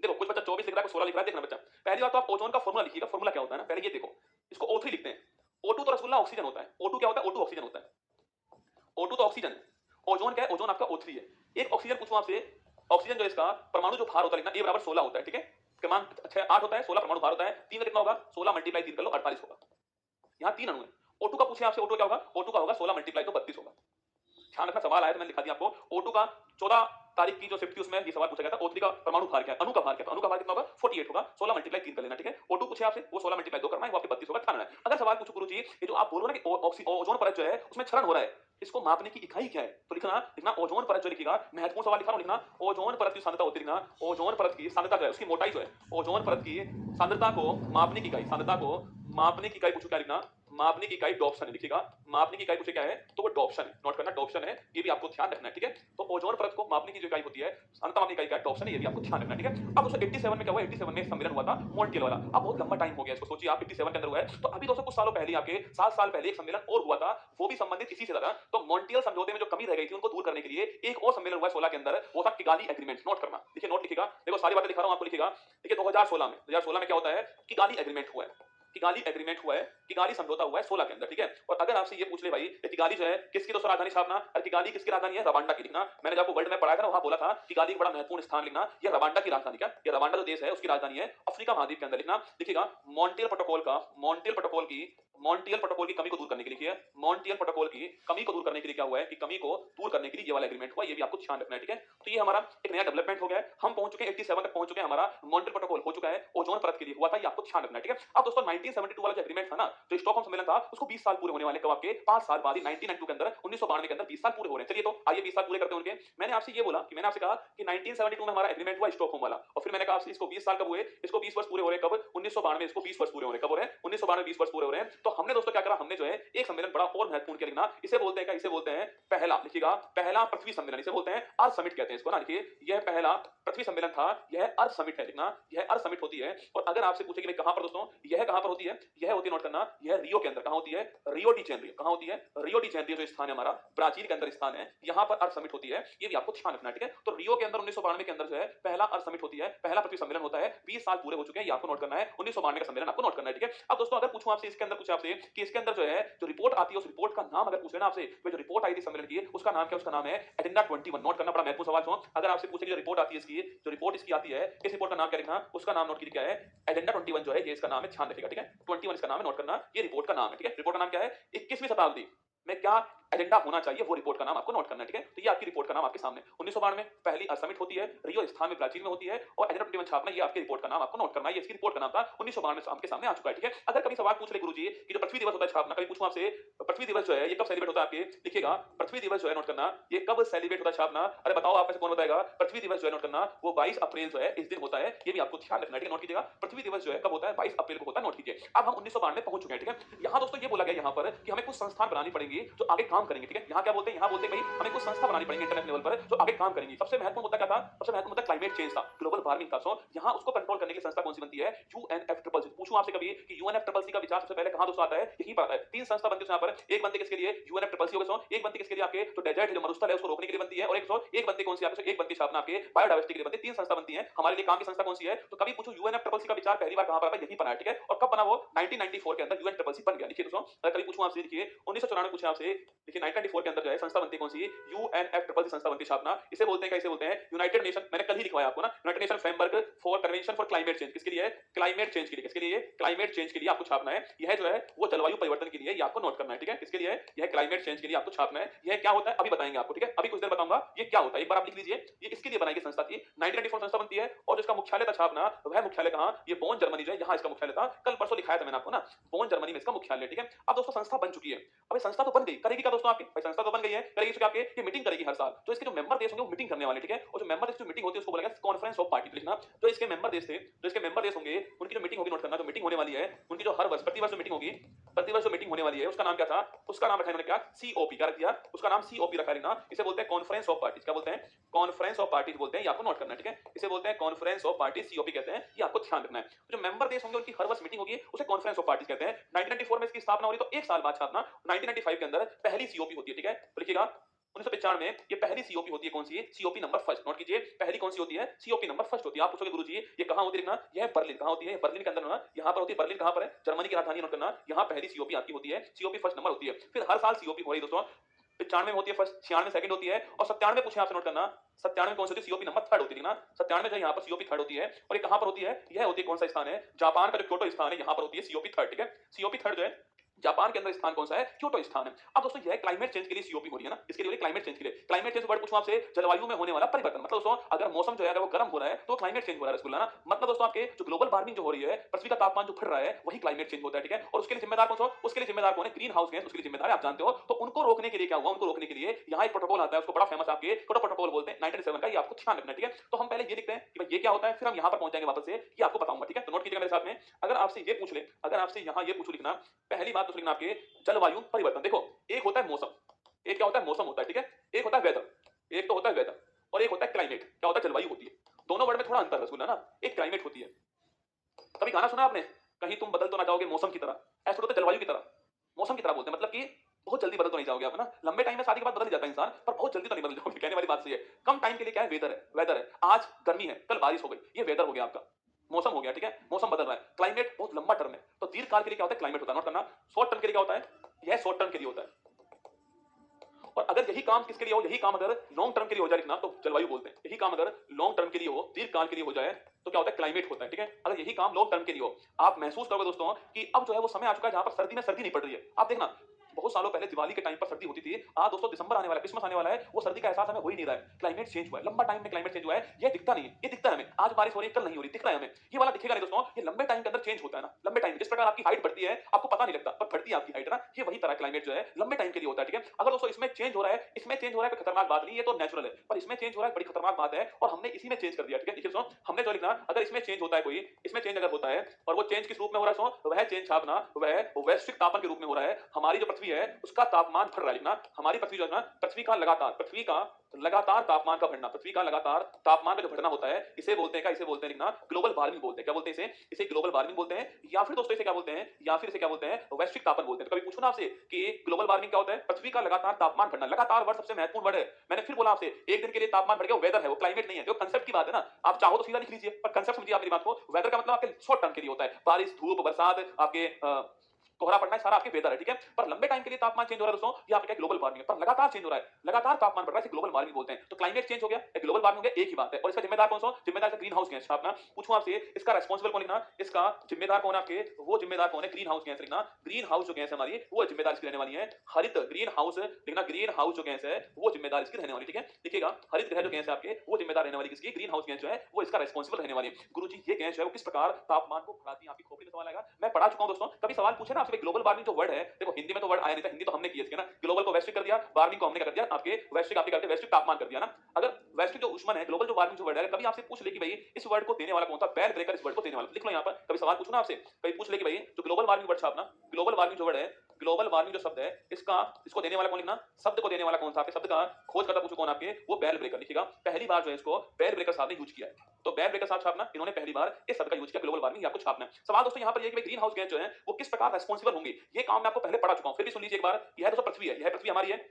देखो कुछ बच्चा 24 लिख रहा है, कुछ 16 लिख रहा है, देखना बच्चा पहली बात तो आप ओजोन का फॉर्मूला लिखिएगा। फॉर्मूला क्या होता है ना, पहले ये देखो, इसको O3 लिखते हैं। O2 तो रसगुल्ला ऑक्सीजन होता है, O2 क्या होता है, O2 ऑक्सीजन होता है, O2 तो ऑक्सीजन है, ओजोन क्या है, ओजोन आपका O3 है। एक ऑक्सीजन पूछूं आपसे, ऑक्सीजन जो इसका परमाणु जो भार होता है लिखना, A बराबर 16 होता है, ठीक है, क्रमांक 6 8 होता है, 16 परमाणु भार होता है, 3 का कितना होगा, 16 मल्टीप्लाई 3 कर लो 48 होगा। यहाँ 3 अणु है। O2 का पूछे आपसे, O2 क्या होगा, O2 का होगा 16 मल्टीप्लाई तो 32 होगा। ध्यान रखना, सवाल आया तो मैंने लिखा दिया आपको। O2 का 14 तारीख की जो शिफ्ट थी उसमें ये सवाल पूछा गया था, O3 का परमाणु भार क्या है, अणु का भार क्या है, अणु का भार कितना होगा, 48 होगा, 16 मल्टीप्लाई 3 कर लेना, ठीक है। O2 पूछे आपसे, वो 16 मल्टीप्लाई 2 करना है, वो आपके 32 होगा, ध्यान रखना। अगर सवाल पूछो गुरुजी, ये जो आप बोल रहे हो ना कि ओजोन परत जो है उसमें क्षरण हो रहा है, इसको मापने की इकाई क्या है, तो लिखना लिखना ओजोन परत जो लिखिएगा, महत्वपूर्ण सवाल लिखा रहा हूं, लिखना ओजोन परत की सांद्रता होती है, लिखना ओजोन परत की सांद्रता जो है, उसकी मोटाई जो है, ओजोन परत की सांद्रता को मापने की इकाई, सांद्रता को मापने की इकाई पूछो क्या लिखना, मापने की इकाई डॉप्सन है, लिखिएगा मापने की इकाई पूछे क्या है, तो वो डॉप्सन है, नोट करना डॉप्सन है, ये भी आपको ध्यान रखना है, ठीक है। तो ओजोन परत को मापने की जो इकाई होती है, सांद्रता मापने की इकाई क्या है, डॉप्सन है, ये भी आपको ध्यान रखना है, ठीक है। अब दोस्तों 87 में क्या हुआ, 87 में एक सम्मेलन हुआ था मॉन्ट्रियल वाला। अब बहुत लंबा टाइम हो गया इसको, सोचिए आप 87 के अंदर हुआ है, तो अभी दोस्तों कुछ सालों पहले ही आपके 7 साल पहले एक सम्मेलन और हुआ था, वो भी संबंधित इसी से था। तो मॉन्ट्रियल समझौते में जो कमी रह गई थी उनको दूर करने के लिए एक और सम्मेलन हुआ 16 के अंदर, वो था किगाली एग्रीमेंट। नोट करना, देखिए नोट लिखिएगा, देखो सारी बातें लिखा रहा हूं आपको, लिखिएगा। देखिए 2016 में क्या होता है, किगाली एग्रीमेंट हुआ है, किगाली एग्रीमेंट हुआ है, किगाली समझौता हुआ है 16 के अंदर, ठीक है। और अगर आपसे ये पूछ ले भाई, ये किगाली जो है किसकी दोस्तों राजधानी स्थापना, और किगाली किसकी राजधानी है, रवांडा की, लिखना। मैंने जब आपको वर्ल्ड मैप पढ़ाया था ना, वहां बोला था किगाली एक बड़ा महत्वपूर्ण स्थान, लिखना ये रवांडा की राजधानी, क्या ये रवांडा जो देश है उसकी राजधानी है अफ्रीका महाद्वीप के अंदर, लिखना। देखिएगा मॉन्ट्रियल प्रोटोकॉल का, मॉन्ट्रियल प्रोटोकॉल की कमी को दूर करने के लिए, मॉन्ट्रियल प्रोटोकॉल की कमी को दूर करने के लिए क्या हुआ है, कि कमी को दूर करने के लिए ये वाला एग्रीमेंट हुआ, ये भी आपको ध्यान रखना है, ठीक है। तो ये हमारा एक नया डेवलपमेंट हो गया है, हम पहुंच चुके हैं 87 तक पहुंच चुके हैं, हमारा मॉन्ट्रियल प्रोटोकॉल हो चुका है, ओजोन परत के लिए हुआ था, ये आपको ध्यान रखना है, ठीक है। अब दोस्तों 1972 वाला जो एग्रीमेंट था ना, जो स्टॉकहोम सम्मेलन था, उसको 20 साल पूरे होने वाले, कब आपके 5 साल बाद ही 1992 के अंदर, 1992 के अंदर 20 साल पूरे हो रहे हैं। चलिए तो आइए 20 साल पूरे करते हैं उनके। मैंने आपसे ये बोला कि मैंने आपसे कहा कि 1972 में हमारा एग्रीमेंट हुआ स्टॉकहोम वाला, और फिर मैंने कहा आपसे इसको 20 साल कब हुए, इसको 20 वर्ष पूरे हो रहे हैं, कब 1992 में, इसको 20 वर्ष पूरे हो रहे हैं, कब हो रहे हैं 1992 20 वर्ष पूरे हो रहे हैं। तो हमने दोस्तों क्या करा, हमने जो है एक सम्मेलन बड़ा और महत्वपूर्ण क्या, लिखना इसे बोलते हैं क्या, इसे बोलते हैं पहला, लिखिएगा पहला पृथ्वी सम्मेलन, इसे बोलते हैं अर्थ समिट कहते हैं इसको ना, लिखिए यह पहला पृथ्वी सम्मेलन था, यह अर्थ समिट है, लिखना यह अर्थ समिट होती है। और अगर आपसे पूछे कि भाई कहां पर दोस्तों, यह कहां पर होती है, यह होती है, नोट करना, यह रियो के अंदर, कहां होती है, रियो डी जेनेरियो, कहां होती है, रियो डी जेनेरियो जो स्थान है हमारा ब्राजील के अंदर स्थान है, यहां पर अर्थ समिट होती है, ये भी आपको ध्यान रखना है, ठीक है। तो रियो के अंदर 1992 के अंदर जो है पहला अर्थ समिट होती है, पहला पृथ्वी सम्मेलन होता है, 20 साल पूरे हो चुके हैं, ये आपको नोट करना है, 1992 का सम्मेलन आपको नोट करना है, ठीक है। अब दोस्तों अगर पूछूं आपसे, इसके अंदर पूछे आपसे कि इसके अंदर जो है जो रिपोर्ट आती है, उस रिपोर्ट का नाम अगर पूछे ना आपसे, जो रिपोर्ट आई थी सम्मेलन की, उसका नाम क्या, उसका नाम है एजेंडा 21। नोट करना, बड़ा महत्वपूर्ण सवाल सुनो। अगर आपसे पूछे कि जो रिपोर्ट आती है इसकी, जो रिपोर्ट इसकी आती है, इस रिपोर्ट का नाम क्या लिखना, उसका नाम नोट कीजिए क्या है, एजेंडा 21 जो है, ये इसका नाम है, ध्यान रखिएगा, ठीक है। 21 इसका नाम है, नोट करना, ये रिपोर्ट का नाम है, ठीक है। रिपोर्ट का नाम क्या है, 21वीं शताब्दी में क्या एजेंडा होना चाहिए, वो रिपोर्ट का नाम आपको नोट करना है, ठीक है। तो ये आपकी रिपोर्ट का नाम आपके सामने, 1992 में पहली अर्थ समिट होती है, रियो स्थान में ब्राजील में होती है, और एजेंडा 21 छापना, ये आपकी रिपोर्ट का नाम आपको नोट करना है, ये इसकी रिपोर्ट का नाम था, 1992 में आपके सामने आ चुका है, ठीक है। अगर कभी सवाल पूछ ले गुरुजी कि जो पृथ्वी दिवस होता है छापना, कभी पूछूं आपसे पृथ्वी दिवस जो है ये कब सेलिब्रेट होता है आपके, लिखिएगा पृथ्वी दिवस जो है, नोट करना, ये कब सेलिब्रेट होता है छापना। अरे बताओ आप में से कौन बताएगा, पृथ्वी दिवस जो है, नोट करना, वो 22 अप्रैल जो है इस दिन होता है, ये भी आपको ध्यान रखना है, ठीक है। नोट कीजिएगा पृथ्वी दिवस जो है कब होता है, 22 अप्रैल को होता है, नोट कीजिए। अब हम 1992 में पहुंच चुके हैं, ठीक है। यहाँ दोस्तों ये बोला गया यहाँ पर कि हमें कुछ संस्थान बनानी पड़ेंगी जो आगे काम करेंगे, ठीक है। यहाँ क्या बोलते हैं, यहाँ बोलते हैं भाई हमें कुछ संस्था बनानी पड़ेगी इंटरनेशनल लेवल पर जो आगे काम करेंगी। सबसे महत्वपूर्ण मुद्दा क्या था, सबसे महत्वपूर्ण मुद्दा क्लाइमेट चेंज था, ग्लोबल वार्मिंग था। सो यहाँ उसको कंट्रोल करने के लिए संस्था कौन सी बनती है, UNFCCC। पूछूं आपसे कभी कि UNFCCC का विचार सबसे पहले कहां दोस्तों आता है, यहीं पर आता है। 3 संस्था बनती है यहाँ पर, एक बनती किसके लिए, UNFCCC होगा, एक बनती किसके लिए, आपके जो डेजर्ट है, जो मरुस्थल है, उसको रोकने के लिए बनती है, और एक बनती कौन सी आपके, एक बनती छापना आपके बायोडायवर्सिटी के लिए बनती है। 3 संस्था बनती है, हमारे लिए काम की संस्था कौन सी है, तो कभी पूछो UNFCCC का विचार पहली बार कहां पर आता है, यहीं पर आया, ठीक है। और कब बना वो, 1994 के अंदर UNFCCC बन गया, देखिए दोस्तों। अगर कभी पूछूं आपसे, देखिए 1994 पूछे आपसे, देखिए 1994 के अंदर जो है संस्था बनती कौन सी, UNFCCC संस्था बनती छापना, इसे बोलते हैं क्या, इसे बोलते हैं यूनाइटेड नेशन, मैंने कल ही लिखवाया आपको ना, United nation framework for convention for climate change, किसके लिए, क्लाइमेट चेंज के लिए, किसके लिए, क्लाइमेट चेंज के लिए आपको छापना है। यह जो है वो जलवायु परिवर्तन के लिए, ये आपको नोट करना है, ठीक है। किसके लिए, यह क्लाइमेट चेंज के लिए आपको छापना है। यह क्या होता है अभी बताएंगे आपको, ठीक है, अभी कुछ देर बताऊंगा ये क्या होता है, एक बार आप लिख लीजिए। ये इसके लिए बनाई गई संस्था थी, 1994 संस्था बनती है, और जिसका मुख्यालय था छापना, वह मुख्यालय कहां, ये बोन जर्मनी जो है, यहां इसका मुख्यालय था। कल परसों दिखाया था मैंने आपको ना, बोन जर्मनी में इसका मुख्यालय, ठीक है। अब दोस्तों संस्था बन चुकी है, अब ये संस्था तो बन गई, करेगी क्या दोस्तों आपके भाई संस्था तो बन गई है, करेगी तो क्या आपके ये मीटिंग करेगी हर साल। तो इसके जो मेंबर देश होंगे वो मीटिंग करने वाले, ठीक है? और जो मेंबर देश की मीटिंग होती है उसको बोला गया कॉन्फ्रेंस ऑफ पार्टी, लिखना। जो इसके मेंबर देश थे, जो इसके मेंबर देश होंगे उनकी जो मीटिंग होगी, नोट करना, जो मीटिंग होने वाली है उनकी जो हर वर्ष प्रतिवर्ष जो मीटिंग होगी, प्रतिवर्ष जो मीटिंग होने वाली है उसका नाम क्या था? उसका नाम रखा इन्होंने क्या? सीओपी। क्या रख दिया? उसका नाम सीओपी रखा है ना। इसे बोलते हैं कॉन्फ्रेंस ऑफ पार्टीज। क्या बोलते हैं? कॉन्फ्रेंस ऑफ पार्टीज बोलते हैं, ये आपको नोट करना है, ठीक है? इसे बोलते हैं कॉन्फ्रेंस ऑफ पार्टीज, सीओपी कहते हैं, ये आपको ध्यान रखना है। जो मेंबर देश होंगे उनकी हर वर्ष मीटिंग होगी, उसे कॉन्फ्रेंस ऑफ पार्टीज कहते हैं। 1994 में इसकी स्थापना हो रही, तो एक साल बाद स्थापना 1995 के अंदर पहली सीओपी होती है, ठीक है? तो लिखिएगा 1995 में ये पहली सीओपी होती है, कौन सी है? COP number first. नोट कीजिए, पहली कौन सी होती है? सीओपी नंबर फर्स्ट होती है। आप पूछोगे गुरुजी ये कहां होती है, लिखना, यह बर्लिन। कहां होती है? बर्लिन के अंदर ना, यहां पर होती है। बर्लिन कहां पर है? जर्मनी की राजधानी। नोट करना, यहां पहली सीओपी आपकी होती है, सीओपी फर्स्ट नंबर होती है। फिर हर साल सीओपी हो रही है दोस्तों। 95 में होती है फर्स्ट, 96 में सेकंड होती है, और 97 में पूछे आपसे, नोट करना, 97 में कौन सी होती है? सीओपी नंबर थर्ड होती है ना। 97 में जो यहाँ पर सीओपी थर्ड होती है, और ये कहां पर होती है? यह होती है कौन सा स्थान है? जापान का जो क्योटो स्थान है, यहां पर होती है सीओपी थर्ड, ठीक है? सीओपी थर्ड जो है जापान के अंदर स्थान कौन सा है? क्योटो स्थान है। अब दोस्तों यह क्लाइमेट चेंज के लिए सीओपी हो रही है ना, इसके लिए क्लाइमेट चेंज के लिए। क्लाइमेट चेंज वर्ड पूछूं आपसे, जलवायु में होने वाला परिवर्तन। मतलब दोस्तों अगर मौसम जो है अगर वो गर्म हो रहा है तो क्लाइमेट चेंज हो रहा है, रसगुल्ला ना। मतलब दोस्तों आपके जो ग्लोबल वार्मिंग जो हो रही है, पृथ्वी का तापमान जो बढ़ रहा है, वही क्लाइमेट चेंज होता है, ठीक है? और उसके लिए जिम्मेदार कौन सा? उसके लिए जिम्मेदार कौन है? ग्रीन हाउस गैस उसके लिए जिम्मेदार है, आप जानते हो। तो उनको रोकने के लिए क्या हुआ? उनको रोकने के लिए यहाँ एक प्रोटोकॉल आता है, उसको बड़ा फेमस आपके क्योटो प्रोटोकॉल बोलते हैं, 1997 का। ये आपको ध्यान रखना है, ठीक है? तो हम पहले ये लिखते हैं कि भाई ये क्या होता है, फिर हम यहाँ पर पहुंच जाएंगे वापस से, ये आपको बताऊंगा, ठीक है? तो नोट कीजिएगा मेरे साथ में। अगर आपसे ये पूछ ले, अगर आपसे यहाँ ये पूछ लिखना, पहली बात तो लिखना आपके जलवायु परिवर्तन। देखो एक होता है मौसम, एक क्या होता है? मौसम होता है, ठीक है? एक होता है वेदर, एक तो होता है वेदर, और एक होता है क्लाइमेट। क्या होता है? जलवायु होती है। दोनों वर्ड में थोड़ा अंतर है रसगुल्ला ना। एक क्लाइमेट होती है, कभी गाना सुना आपने, कहीं तुम बदल तो ना जाओगे मौसम की तरह? ऐसा होता है जलवायु की तरह, मौसम की तरह बोलते हैं, मतलब कि बहुत जल्दी बदल तो नहीं जाओगे आप ना। लंबे टाइम में शादी के बाद बदल जाता है इंसान, पर बहुत जल्दी तो नहीं बदल जाओगे, कहने वाली बात सही है। कम टाइम के लिए क्या है? वेदर है, वेदर है। आज गर्मी है, कल बारिश हो गई, ये वेदर हो गया आपका, मौसम हो गया, ठीक है? मौसम बदल रहा है। क्लाइमेट बहुत लंबा टर्म है, तो दीर्घ काल के लिए क्या होता है? क्लाइमेट होता है। नोट करना, शॉर्ट टर्म के लिए क्या होता है? यह शॉर्ट टर्म के लिए होता है। और अगर यही काम किसके लिए हो? यही काम अगर लॉन्ग टर्म के लिए हो जाए लिखना, तो जलवायु बोलते हैं। यही काम अगर लॉन्ग टर्म के लिए हो, दीर्घ काल के लिए हो जाए, तो क्या होता है? क्लाइमेट होता है, ठीक है? अगर यही काम लॉन्ग टर्म के लिए हो, आप महसूस करोगे दोस्तों कि अब जो है वो समय आ चुका है जहां पर सर्दी में सर्दी नहीं पड़ रही है। आप देखना, बहुत सालों पहले दिवाली के टाइम पर सर्दी होती थी, आज दोस्तों दिसंबर आने वाला है, क्रिसमस आने वाला है, वो सर्दी का एहसास हमें हो ही नहीं रहा है। क्लाइमेट चेंज हुआ है, लंबा टाइम में क्लाइमेट चेंज हुआ है, ये दिखता नहीं है, ये दिखता है हमें। आज बारिश हो रही है, कल नहीं हो रही, दिख रहा है हमें। ये वाला दिखेगा नहीं दोस्तों, ये लंबे टाइम के अंदर चेंज होता है ना। लंबे टाइम, जिस प्रकार आपकी हाइट बढ़ती है आपको पता नहीं लगता, पर बढ़ती है आपकी हाइट ना, ये वही तरह क्लाइमेट जो है लंबे टाइम के लिए होता है, ठीक है? अगर दोस्तों इसमें चेंज हो रहा है, इसमें चेंज हो रहा है, कोई खतरनाक बात नहीं, ये तो नेचुरल है, पर इसमें चेंज हो रहा है, बड़ी खतरनाक बात है, और हमने इसी में चेंज कर दिया, ठीक है? देखिए दोस्तों, हमने जो लिखना, अगर इसमें चेंज होता है कोई, इसमें चेंज अगर होता है, और वो चेंज किस रूप में हो रहा है दोस्तों? वह चेंज छापना, वह वैश्विक तापमान के रूप में हो रहा है। हमारी जो पृथ्वी है उसका तापमान बढ़ रहा है, लिखना, हमारी पृथ्वी जो है ना, पृथ्वी का लगातार तापमान का बढ़ना, पृथ्वी का लगातार तापमान का जो बढ़ना होता है, इसे बोलते हैं क्या? इसे बोलते हैं लिखना ग्लोबल वार्मिंग बोलते हैं। क्या बोलते हैं इसे? इसे ग्लोबल वार्मिंग बोलते हैं, या फिर दोस्तों इसे क्या बोलते हैं? या फिर इसे क्या बोलते हैं? वैश्विक तापमान बोलते हैं। तो कभी पूछो ना आपसे कि ग्लोबल वार्मिंग क्या होता है? पृथ्वी का लगातार तापमान बढ़ना। लगातार वर्ड सबसे महत्वपूर्ण वर्ड है। मैंने फिर बोला आपसे, एक दिन के लिए तापमान बढ़ गया, वेदर है, वो क्लाइमेट नहीं है। जो कंसेप्ट की बात है ना, आप चाहो तो सीधा लिख लीजिए, पर कंसेप्ट समझिए आप मेरी बात को। वेदर का मतलब आपके शॉर्ट टर्म के लिए होता है, बारिश, धूप, बरसात, आपके कोहरा पड़ना है, सारा आपके वेदर है, ठीक है? पर लंबे टाइम के लिए तापमान चेंज हो रहा है दोस्तों, ये आपका ग्लोबल वार्मिंग है। पर लगातार चेंज हो रहा है, लगातार तापमान बढ़ रहा है, इसे ग्लोबल वार्मिंग बोलते हैं। तो क्लाइमेट चेंज हो गया, ग्लोबल वार्मिंग हो गया, एक ही बात है। और इसका जिम्मेदार कौन सा? जिम्मेदार है ग्रीन हाउस गैस छापना। पूछूं आपसे, इसका रेस्पॉन्सिबल कौन लिखना? इसका जिम्मेदार कौन है आपके? वो जिम्मेदार कौन है? ग्रीन हाउस गैस लिखना। ग्रीन हाउस जो गैस है हमारी, वो जिम्मेदार इसकी रहने वाली है हरित। ग्रीन हाउस लिखना, ग्रीन हाउस जो गैस है वो जिम्मेदार इसकी रहने वाली, ठीक है? देखिएगा, हरित गृह जो गैस है आपके, वो जिम्मेदार रहने वाली किसकी? ग्रीन हाउस गैस जो है वो इसका रेस्पॉन्सिबल रहने वाली है। गुरुजी ये गैस है वो किस प्रकार तापमान को बढ़ाती है? आपकी खोपड़ी में सवाल आएगा, मैं पढ़ा चुका हूं दोस्तों। कभी सवाल पूछे ना आपसे, ग्लोबल वार्मिंग जो वर्ड है, देखो हिंदी में तो वर्ड आया नहीं था, हिंदी तो हमने किया इसके ना। ग्लोबल को वैश्विक कर दिया, वार्मिंग को हमने क्या कर दिया? आपके वैश्विक, आपके करते वैश्विक तापमान कर दिया ना। अगर वैश्विक जो उष्मन है, ग्लोबल जो वार्मिंग जो वर्ड है, कभी आपसे पूछ ले कि भाई इस वर्ड को देने वाला कौन था? बेल ब्रेकर इस वर्ड को देने वाला, लिख लो यहां पर। कभी सवाल पूछो ना आपसे, कभी पूछ ले कि भाई जो ग्लोबल वार्मिंग वर्ड छापना, ग्लोबल वार्मिंग जो वर्ड है, ग्लोबल वार्मिंग जो शब्द है, इसको देने वाला कौन लिखना? शब्द को देने वाला कौन सा? आपके शब्द का खोज करता पूछो कौन आपके? वो बेल ब्रेकर। लिखिएगा, पहली बार जो है इसको बेल ब्रेकर साहब ने यूज किया है। तो बेल ब्रेकर साहब छापना, इन्होंने पहली बार इस शब्द का यूज किया, ग्लोबल वार्मिंग आपको छापना है। सवाल दोस्तों यहां पर ये कि ग्रीन हाउस गैस जो है वो किस प्रकार रेस्पॉन्सिबल होंगे, ये काम मैं आपको पहले पढ़ा चुका हूं, फिर भी सुन लीजिए एक बार। यह दोस्तों पृथ्वी है, यह पृथ्वी हमारी है।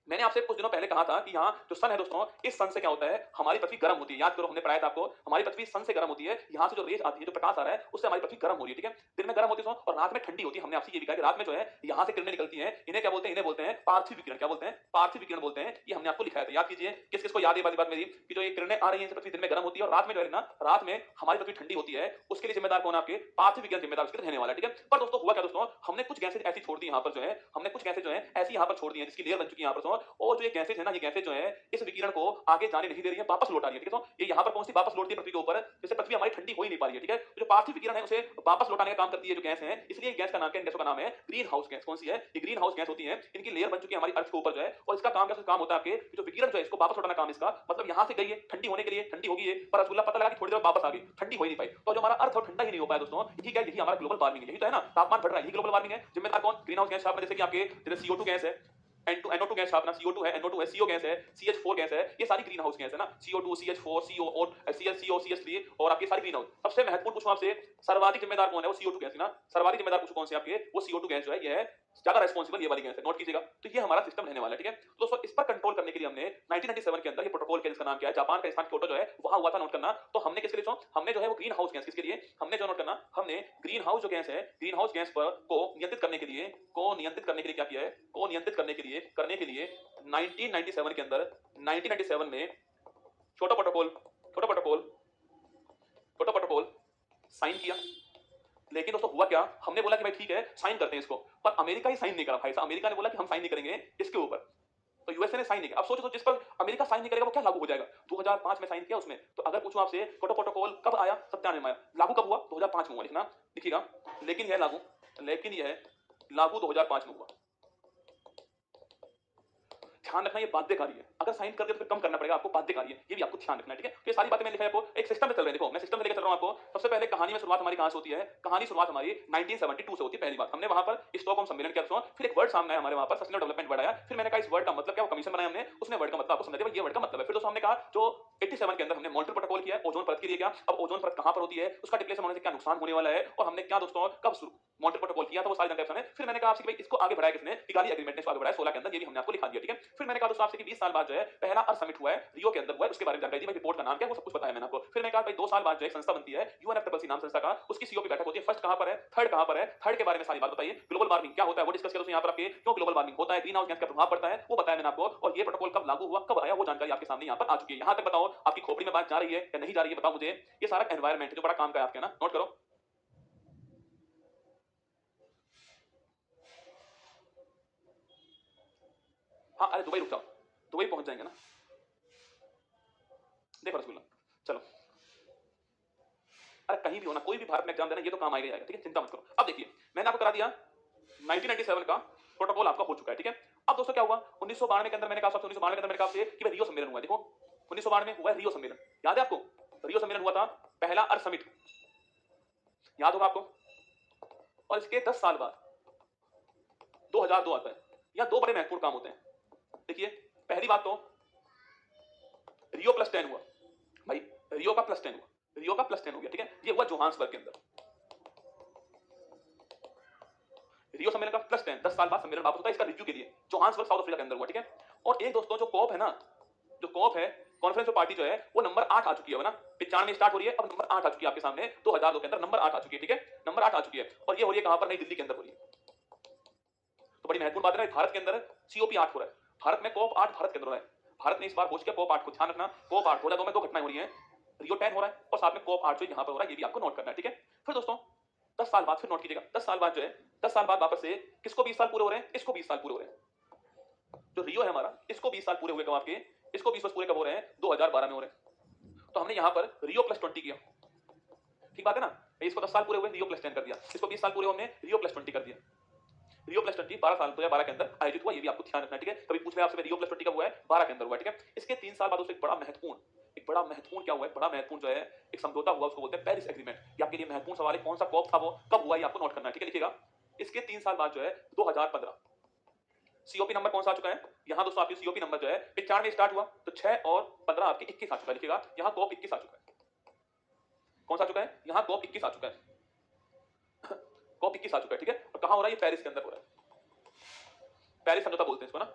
मैंने आपसे कुछ दिनों पहले कहा था कि यहाँ जो सन है दोस्तों, इस सन से क्या होता है? हमारी पृथ्वी गर्म होती है। याद करो, हमने पढ़ाया था आपको, हमारी पृथ्वी सन से गर्म होती है। यहाँ से जो रेज आती है, जो प्रकाश आ रहा है, उससे हमारी पृथ्वी गर्म हो रही है, ठीक है? दिन में गर्म होती है और रात में ठंडी होती है। हमने आपसे ये भी कहा कि रात में जो है यहाँ से किरणें निकलती हैं, इन्हें क्या बोलते हैं? इन्हें बोलते हैं पार्थिव विकिरण। क्या बोलते हैं? पार्थिव विकिरण बोलते हैं। ये हमने आपको लिखा है, याद कीजिए। किस किस को याद है बात मेरी कि जो ये किरणें आ रही है पृथ्वी दिन में गर्म होती है और रात में जो है ना, रात में हमारी पृथ्वी ठंडी होती है, उसके लिए जिम्मेदार कौन? आपके पार्थिव विकिरण जिम्मेदार उसके रहने वाला, ठीक है? पर दोस्तों हुआ क्या दोस्तों, हमने कुछ गैसें ऐसी छोड़ दी यहाँ पर जो है, हमने कुछ गैसें जो है ऐसी यहाँ पर छोड़ दी है, जिसकी लेयर बन चुकी है यहाँ पर और जो ये गैसेज है ना, ये गैसेज जो है इस विकिरण को आगे जाने नहीं दे रही है, वापस लौटा रही है, ठीक है। तो ये यहाँ पर पहुंचती वापस लौटती है पृथ्वी के ऊपर, जैसे पृथ्वी हमारी ठंडी हो ही नहीं पा रही है, ठीक है। तो जो पार्थिव विकिरण है उसे वापस लौटाने का काम करती है जो गैस है, इसलिए गैस का नाम क्या, इन गैसों का नाम है ग्रीन हाउस गैस। कौन सी है ये? ग्रीन हाउस गैस होती है। इनकी लेयर बन चुकी है हमारी अर्थ के ऊपर जो है, और इसका काम क्या काम होता है आपके जो विकिरण जो है इसको वापस लौटाना काम इसका, मतलब यहाँ से गई है ठंडी होने के लिए, ठंडी होगी ये, पर रसगुल्ला पता लगा कि थोड़ी देर वापस आ गई, ठंडी हो ही नहीं पाई। तो जो हमारा अर्थ और ठंडा ही नहीं हो पाया दोस्तों, यही क्या, यही हमारा ग्लोबल वार्मिंग है, यही तो है ना, तापमान बढ़ रहा है, यही ग्लोबल वार्मिंग है। जिम्मेदार कौन? Green house gas. आपने जैसे कि आपके जैसे CO2 गैस है, NO2 गैस अपना, CO2 है, NO2 है, CO गैस है, CH4 गैस है, ये सारी ग्रीन हाउस गैस है ना, CO2 CH4 CO और CH CH3 और आपके सारी ग्रीन हाउस। सबसे महत्वपूर्ण पूछूं आपसे, सर्वाधिक जिम्मेदार कौन है? वो CO2 गैस है ना, सर्वाधिक जिम्मेदार पूछूं कौन से आपके, वो CO2 गैस जो है ये है ज्यादा रेस्पॉन्सिबल, ये वाली गैस है, नोट कीजिएगा। तो ये हमारा सिस्टम रहने वाला है, ठीक है। तो दोस्तों इस पर कंट्रोल करने के लिए हमने 1997 के अंदर ये प्रोटोकॉल के जिसका नाम क्या है, जापान का स्थान क्योटो जो है वहां हुआ था, नोट करना। तो हमने किसके लिए, हमने जो है वो ग्रीन हाउस गैस, किसके लिए हमने जो नोट करना, हमने ग्रीन हाउस जो गैस है, ग्रीन हाउस गैस पर को नियंत्रित करने के लिए, क्या किया है, को नियंत्रित करने के लिए 1997 के अंदर, 1997 में छोटा प्रोटोकॉल साइन किया। लेकिन दोस्तों हुआ क्या, हमने बोला कि भाई ठीक है साइन करते हैं इसको, पर अमेरिका ही साइन नहीं करा भाई साहब। अमेरिका ने बोला कि हम साइन नहीं करेंगे इसके ऊपर, तो यूएसए ने साइन नहीं किया। अब सोचो तो जिस पर अमेरिका साइन नहीं करेगा वो क्या लागू हो जाएगा? 2005 में साइन किया उसमें। तो अगर पूछूं आपसे क्योटो प्रोटोकॉल कब आया? 97 में आया। लागू कब हुआ? 2005 में हुआ, लिखना, लिखिएगा। लेकिन यह लागू 2005 में हुआ। ध्यान रखना ये बाध्यकारी है, अगर साइन कर दिया तो फिर कम करना पड़ेगा आपको, बाध्यकारी है, ये भी आपको ध्यान रखना है, ठीक है। तो ये सारी बातें मैंने लिखा है आपको, एक सिस्टम में चल रहे हैं। देखो मैं सिस्टम में लेकर चल रहा हूं आपको। सबसे पहले कहानी में शुरुआत हमारी कहां से होती है? कहानी शुरुआत हमारी 1972 से होती है। पहली बात हमने वहां पर स्टॉकहोम सम्मेलन किया, फिर एक वर्ड सामने आया हमारे वहां पर, सस्टेनेबल डेवलपमेंट वर्ड आया। फिर मैंने कहा इस वर्ड का मतलब क्या, वो कमीशन बनाया हमने, उसने वर्ड का मतलब आपको समझा दिया, ये वर्ड का मतलब है। फिर दोस्तों हमने कहा जो 87 के अंदर हमने मॉन्ट्रियल प्रोटोकॉल किया, ओजोन परत के लिए क्या, अब ओजोन परत कहां पर होती है, उसका डिप्लेशन होने से क्या नुकसान होने वाला है, और हमने क्या दोस्तों कब मॉन्ट्रियल प्रोटोकॉल किया था, वो सारी जानकारी है। फिर मैंने कहा आपसे कि भाई इसको आगे बढ़ाया किसने? किगाली एग्रीमेंट ने इसको आगे बढ़ाया 16 के अंदर, ये भी हमने आपको लिखा दिया, ठीक है। फिर मैंने कहा दोस्तों आपसे कि 20 साल बाद जो है पहला अर्थ समिट हुआ है, रियो के अंदर हुआ है, उसके बारे में जानकारी दी। भाई रिपोर्ट का नाम क्या है वो सब कुछ बताया मैंने आपको। फिर मैंने कहा भाई 2 साल बाद जो एक संस्था बनती है UNFCCC नाम संस्था का, उसकी सीईओ की बैठक होती है। फर्स्ट कहां पर है, थर्ड कहां पर है, थर्ड के बारे में सारी बात बताइए। ग्लोबल वार्मिंग क्या होता है वो डिस्कस किया दोस्तों यहां पर आपके, क्यों ग्लोबल वार्मिंग होता है, ग्रीन हाउस गैस का प्रभाव पड़ता है वो बताया मैंने आपको, और ये प्रोटोकॉल कब लागू हुआ, कब आया, वो जानकारी आपके सामने यहां पर आ चुकी है। यहां तक बताओ आपकी खोपड़ी में बात जा रही है या नहीं जा रही है, बताओ मुझे। ये सारा एनवायरनमेंट जो बड़ा काम का है आपके ना, नोट करो। हाँ अरे दुबई रुक जाओ, दुबई पहुंच जाएंगे ना, देखो रसगुल्ला, चलो अरे कहीं भी होना, कोई भी भारत में एग्जाम देना, ये तो काम आएगा, ठीक है, चिंता मत करो। अब देखिए मैंने आपको करा दिया 1997 का प्रोटोकॉल आपका हो चुका है, ठीक है। अब दोस्तों क्या हुआ 1992 के अंदर, मैंने कहा 1992 के अंदर मैंने कहा आपसे कि रियो सम्मेलन हुआ है। देखो 1992 में हुआ है रियो सम्मेलन, याद है आपको? रियो सम्मेलन हुआ था, पहला अर्थ समिट, याद होगा आपको। और इसके 10 साल बाद 2002 आता है। यहां दो बड़े महत्वपूर्ण काम होते हैं। देखिए पहली बात तो रियो प्लस 10 हुआ भाई, रियो का प्लस 10 हुआ, रियो का प्लस 10 हो गया, ठीक है। ये हुआ जोहान्सबर्ग के अंदर, रियो सम्मेलन का प्लस 10, 10 साल बाद सम्मेलन वापस होता है इसका रिव्यू के लिए, जोहान्सबर्ग साउथ अफ्रीका के अंदर हुआ, ठीक है। और एक दोस्तों जो कॉप है ना, जो कॉप है कॉन्फ्रेंस ऑफ पार्टी जो है वो नंबर 8 आ चुकी है ना, 95 में स्टार्ट हो रही है, अब नंबर 8 आ चुकी है आपके सामने 2002 के अंदर, नंबर 8 आ चुकी है, ठीक है, नंबर 8 आ चुकी है। और ये हो रही है कहां पर? नई दिल्ली के अंदर हो रही है। तो बड़ी महत्वपूर्ण बात है ना, भारत के अंदर COP 8 हो रहा है, भारत में COP 8 भारत के अंदर हो रहा है। भारत ने इस बार होस्ट किया COP 8 को, ध्यान रखना COP 8 2002 में दो घटनाएं हो रही हैं, रियो 10 हो रहा है और साथ में COP 8 जो यहां पर हो रहा है, ये भी आपको नोट करना है, ठीक है। फिर दोस्तों 10 साल बाद, फिर नोट कीजिएगा, 10 साल बाद जो है, 10 साल बाद वापस से किसको 20 साल पूरे हो रहे हैं? इसको 20 साल पूरे हो रहे हैं। जो रियो है हमारा, इसको 20 साल पूरे हुए कब आपके, इसको 20 वर्ष पूरे कब हो रहे हैं? 2012 में हो रहे हैं। तो हमने यहां पर रियो प्लस 20 किया, ठीक बात है ना। इसको 10 साल पूरे हुए, रियो प्लस 10 कर दिया, इसको 20 साल पूरे हमने रियो प्लस 20 कर दिया। रियो प्लस 20 12 साल 2012 के अंदर आयोजित हुआ, ये भी आपको ध्यान रखना है, ठीक है। कभी पूछ ले आपसे रियो प्लस 20 कब हुआ है? 12 के अंदर हुआ, ठीक है। इसके 3 साल बाद उससे एक बड़ा महत्वपूर्ण क्या हुआ है, बड़ा महत्वपूर्ण जो है एक समझौता हुआ, उसको बोलते हैं पेरिस एग्रीमेंट। ये आपके लिए महत्वपूर्ण सवाल है, कौन सा कॉप था वो, कब हुआ, ये आपको नोट करना है, ठीक है, लिखिएगा। इसके 3 साल बाद जो है 2015, COP नंबर कौन सा आ चुका है यहां दोस्तों? आपकी COP नंबर जो है 95 में स्टार्ट हुआ, तो 6 और 15 आपके 21 आ चुका है, लिखिएगा। यहां COP 21 आ चुका है, कौन सा आ चुका है? यहां COP 21 आ चुका है, COP 21 आ चुका है, ठीक है। और कहां हो रहा है? ये पेरिस के अंदर हो रहा है, पेरिस समझौता बोलते हैं इसको ना,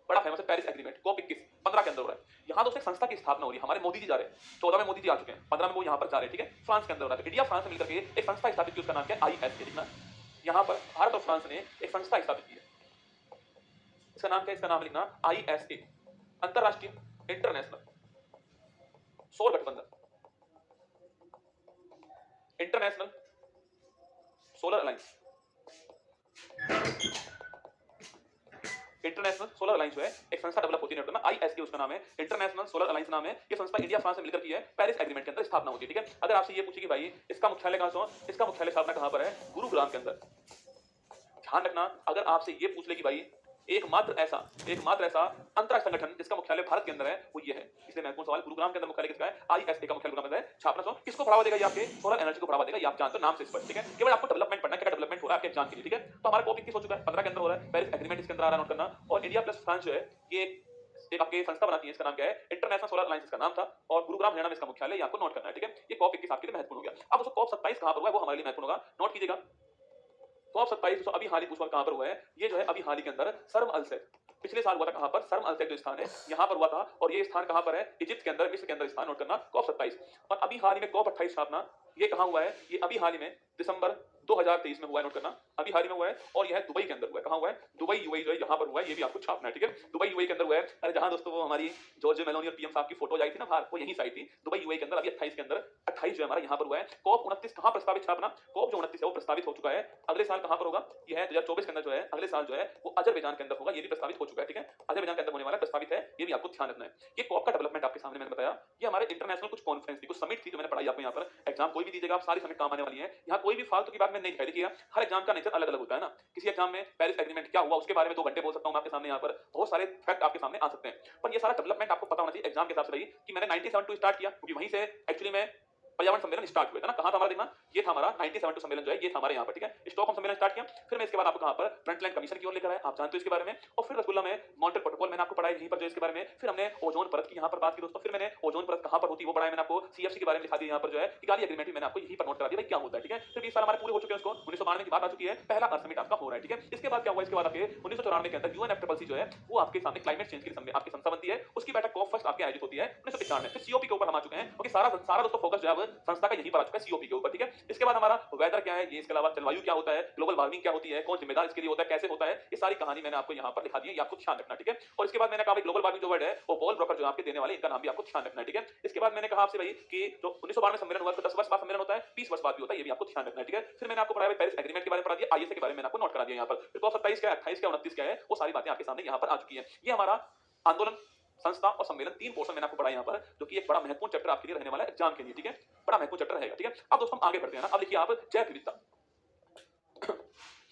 बड़ा फेमस है पेरिस एग्रीमेंट। COP 21 15 के अंदर हो रहा है। यहां दोस्तों एक संस्था की स्थापना हो रही है, हमारे मोदी जी जा रहे हैं, 14 में मोदी जी आ चुके हैं, 15 में वो यहां पर जा रहे हैं, ठीक है। फ्रांस के अंदर हो रहा है, इंडिया फ्रांस मिलकर के एक संस्था स्थापित की, उसका नाम क्या है? ISA, लिखना। यहां पर भारत और फ्रांस ने एक संस्था स्थापित की है, इसका नाम क्या है? इसका नाम लिखना ISA, अंतरराष्ट्रीय इंटरनेशनल सौर गठबंधन, international solar alliance. International solar alliance जो है एक संस्था डेवलप होती है नेटवर्क में, आईएसए उसका नाम है, इंटरनेशनल सोलर अलायंस नाम है। ये संस्था इंडिया फ्रांस से मिलकर की है, पेरिस एग्रीमेंट के अंदर स्थापना होती है, ठीक है। अगर आपसे ये पूछे कि भाई इसका मुख्यालय कहां से, इसका मुख्यालय स्थापना कहां पर है, गुरुग्राम के अंदर। ध्यान रखना, अगर आपसे ये पूछ ले कि भाई एकमात्र ऐसा अंतरराष्ट्रीय संगठन जिसका मुख्यालय भारत के अंदर है वो ये है, इसलिए महत्वपूर्ण सवाल, गुरुग्राम के अंदर मुख्यालय किसका है, आईएसए का मुख्यालय गुरुग्राम में है। छापना सो किसको बढ़ावा देगा, ये आपके सोलर एनर्जी को बढ़ावा देगा, ये आप जानते हो नाम से स्पष्ट, ठीक है। केवल आपको डेवलपमेंट पढ़ना है, क्या डेवलपमेंट हो रहा है आपके एग्जाम के लिए, ठीक है। तो हमारा कॉपी किस हो चुका है, 15 के अंदर हो रहा है, पेरिस एग्रीमेंट इसके अंदर आ रहा है, नोट करना। और इंडिया प्लस फ्रांस जो है ये एक आपके संस्था बनाती है, इसका नाम क्या है, इंटरनेशनल सोलर अलायंस इसका नाम था, और गुरुग्राम हरियाणा में इसका मुख्यालय, ये आपको नोट करना है, ठीक है। ये कॉप 21 आपके लिए महत्वपूर्ण हो गया। अब उसको कॉप 27 कहां पर हुआ है वो हमारे लिए महत्वपूर्ण होगा, नोट कीजिएगा। कॉप 27 अभी हाल ही पूछा कहां पर हुआ है, ये जो है अभी हाल ही के अंदर शर्म अल शेख, पिछले साल हुआ था कहां पर, शर्म अल शेख जो स्थान है यहां पर हुआ था, और ये स्थान कहां पर है, इजिप्ट के अंदर, मिस्र के अंदर स्थान, नोट करना कॉप 27। और अभी हाल ही में कॉप 28 स्थापना, ये कहां हुआ है, ये अभी हाल ही में दिसंबर 2023 में हुआ है, नोट करना, अभी हाल ही में हुआ है, और यह दुबई के अंदर हुआ है। कहां हुआ है, दुबई यूएई जो है यहां पर हुआ है, ये भी आपको छापना है, ठीक है। दुबई यूएई के अंदर हुआ है। अरे जहां दोस्तों वो हमारी जॉर्ज मेलोनी और पीएम साहब की फोटो आई थी ना बाहर, वो यही साइड थी, दुबई यूएई के अंदर। अभी 28 के अंदर 28 जो है हमारा यहां पर हुआ है। कॉप 29 कहां प्रस्तावित छापना, कॉप जो 29 है वो प्रस्तावित हो चुका है, अगले साल कहां पर होगा, ये है 2024 के अंदर जो है, अगले साल जो है वो अजरबैजान के अंदर होगा, ये भी प्रस्तावित हो चुका है, ठीक है। अजरबैजान के अंदर होने वाला प्रस्तावित है, ये भी आपको ध्यान रखना है। ये कॉप का डेवलपमेंट आपके सामने मैंने बताया, ये हमारे इंटरनेशनल कुछ कॉन्फ्रेंस थी, कुछ समिट थी जो मैंने पढ़ाई आपको यहाँ पर। एग्जाम कोई भी दीजिएगा आप, सारी समिट काम आने वाली है, यहाँ कोई भी फालतू की बात मैं नहीं दिखाई। देखिए हर एग्जाम का नेचर अलग अलग होता है ना, किसी एग्जाम में पेरिस एग्रीमेंट क्या हुआ उसके बारे में 2 घंटे बोल सकता हूं मैं आपके सामने, यहाँ पर बहुत सारे फैक्ट आपके सामने आ सकते हैं, पर ये सारा डेवलपमेंट आपको पता होना चाहिए एग्जाम के हिसाब से रही कि मैंने 97 स्टार्ट किया, क्योंकि वहीं से एक्चुअली में पर्यावरण सम्मेलन स्टार्ट हुआ था ना, कहां था हमारा, देखना ये था हमारा 97 सम्मेलन जो है, ये था हमारे यहाँ पर, ठीक है। स्टॉकहोम सम्मेलन स्टार्ट किया, फिर मैं इसके बाद आपको कहां पर फ्रंटलाइन कमीशन की ओर लेकर आया, आप जानते हो इसके बारे में। और फिर रसगुल्ला में मॉन्ट्रियल प्रोटोकॉल मैंने आपको पढ़ाया यहीं पर जो इसके बारे में। फिर हमने ओजोन परत की यहाँ पर बात की दोस्तों, फिर मैंने ओजोन परत कहां पर होती है वो पढ़ाया मैंने आपको, सीएफसी के बारे में लिखा दिया यहाँ पर जो है, इकाली एग्रीमेंट भी मैंने आपको यहीं पर नोट करा दिया भाई क्या होता है, ठीक है। फिर 20 साल हमारे पूरे हो चुके हैं, उसको 1992 की बात आ चुकी है, पहला अर्थ समिट आपका हो रहा है, ठीक है। इसके बाद क्या हुआ, इसके बाद आपके 1994 के अंदर यूएनएफसीसी जो है वो आपके सामने क्लाइमेट चेंज की आपकी संस्था बनती है, उसकी बैठक कॉप फर्स्ट आपके आयोजित होती है 1995 में। फिर सीओपी के ऊपर हम आ चुके हैं, क्योंकि सारा दोस्तों फोकस जो है अब संस्था का यहीं पर आ चुका है, सीओपी के ऊपर, ठीक है। इसके बाद हमारा वेदर क्या है, ये इसके अलावा जलवायु क्या होता है, ग्लोबल वार्मिंग क्या होती है, कौन जिम्मेदार इसके लिए होता है, कैसे होता है, ये सारी कहानी मैंने आपको यहाँ पर लिखा दी है, ये आपको ध्यान रखना, ठीक है। और इसके बाद मैंने कहा ग्लोबल वार्मिंग जो वर्ड है वो पॉल ब्रोकर जो आपके देने वाले, इनका नाम भी आपको ध्यान रखना है, ठीक है। इसके बाद मैंने कहा आपसे भाई कि जो 1992 सम्मेलन हुआ, 10 वर्ष बाद सम्मेलन होता है, 20 वर्ष बाद भी होता है, ये भी आपको ध्यान रखना है, ठीक है। फिर मैंने आपको पढ़ाया पेरिस एग्रीमेंट के बारे में पढ़ा दिया, आईएसए के बारे में मैंने आपको नोट करा दिया यहाँ पर। फिर 27 क्या है, 28 क्या, 29 क्या है, वो सारी बातें आपके सामने यहाँ पर आ चुकी है। ये हमारा आंदोलन, संस्था और सम्मेलन, 3 पोर्शन मैंने आपको पढ़ाया यहाँ पर, जो कि एक बड़ा महत्वपूर्ण चैप्टर आपके लिए रहने वाला है एग्जाम के लिए, ठीक है। बड़ा महत्वपूर्ण चैप्टर रहेगा, ठीक है। अब दोस्तों हम आगे बढ़ते हैं ना, अब लिखिए आप जैव विविधता,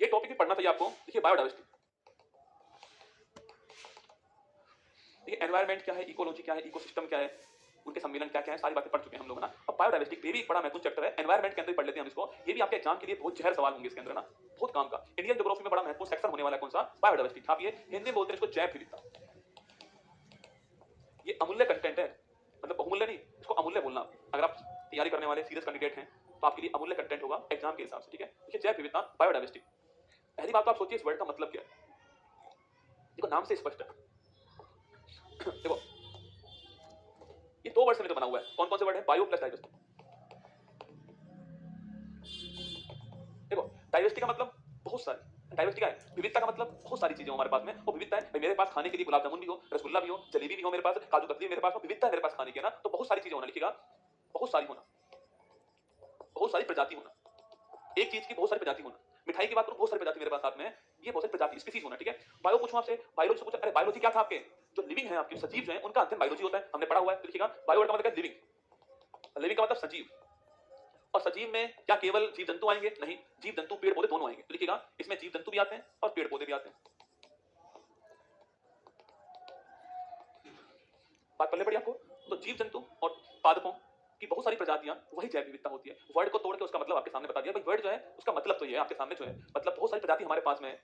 ये टॉपिक भी पढ़ना चाहिए आपको। देखिए बायोडाइवर्सिटी, देखिए एनवायरनमेंट क्या है, इकोलॉजी क्या है, इकोसिस्टम क्या है, उनके सम्मेलन क्या क्या है, सारी बातें पढ़ चुके हैं हम लोग ना। अब बायोडाइवर्सिटी ये भी एक बड़ा महत्वपूर्ण चैप्टर है, एनवायरनमेंट के अंदर पढ़ लेते हैं हम इसको, ये भी आपके एग्जाम के लिए बहुत जहर सवाल होंगे इसके अंदर ना, बहुत काम का। इंडियन ज्योग्राफी में बड़ा महत्वपूर्ण सेक्शन होने वाला है, कौन सा, बायोडाइवर्सिटी। आप ये हिंदी में बोलते हैं इसको जैव विविधता, ये अमूल्य कंटेंट है, मतलब बहुमूल्य नहीं, इसको अमूल्य बोलना। अगर आप तैयारी करने वाले सीरियस कैंडिडेट हैं तो आपके लिए अमूल्य कंटेंट होगा एग्जाम के हिसाब से, ठीक है। देखिए जैव विविधता, बायोडाइवर्सिटी, पहली बात तो आप सोचिए इस वर्ड का मतलब क्या है, देखो नाम से स्पष्ट है। देखो ये 2 वर्ड से मिलकर बना हुआ है, कौन कौन से वर्ड है, बायो प्लस डाइवर्सिटी। देखो डाइवर्सिटी का मतलब बहुत सारी, डाइवर्सिटी का है, विविधता का मतलब बहुत सारी चीजें हमारे पास में, वो विविधता है। मेरे पास खाने के लिए गुलाब जामुन भी हो, रसगुल्ला भी हो, जलेबी भी हो मेरे पास, काजू कतली मेरे पास हो, विविधता है मेरे पास खाने की ना, तो बहुत सारी चीजें होना, लिखिएगा बहुत सारी होना, बहुत सारी प्रजाति होना, एक चीज की बहुत सारी प्रजाति होना। मिठाई की बात करूं, बहुत सारी प्रजाति मेरे पास साथ में है, ये बहुत सारी प्रजाति स्पीसीज होना, ठीक है। बायो पूछूं आपसे, बायोलॉजी से पूछा, अरे बायोलॉजी क्या था आपके, जो लिविंग है आपके सजीव जो है उनका अध्ययन बायोलॉजी होता है, हमने पढ़ा हुआ है, तो लिखिएगा बायो का मतलब है लिविंग, लिविंग का मतलब सजीव। और सजीव में क्या केवल जीव जंतु आएंगे, नहीं, जीव जंतु पेड़ पौधे दोनों आएंगे, तो लिखिएगा इसमें जीव जंतु भी आते हैं और पेड़ पौधे भी आते हैं। बात पल्ले पड़ी आपको, तो जीव जंतु और पादपों की बहुत सारी प्रजातियां, वही जैव विविधता होती है। वर्ड को तोड़ के उसका मतलब आपके सामने बता दिया भाई, वर्ड जो है उसका मतलब तो ये है आपके सामने जो है, मतलब बहुत सारी प्रजाति हमारे पास में है।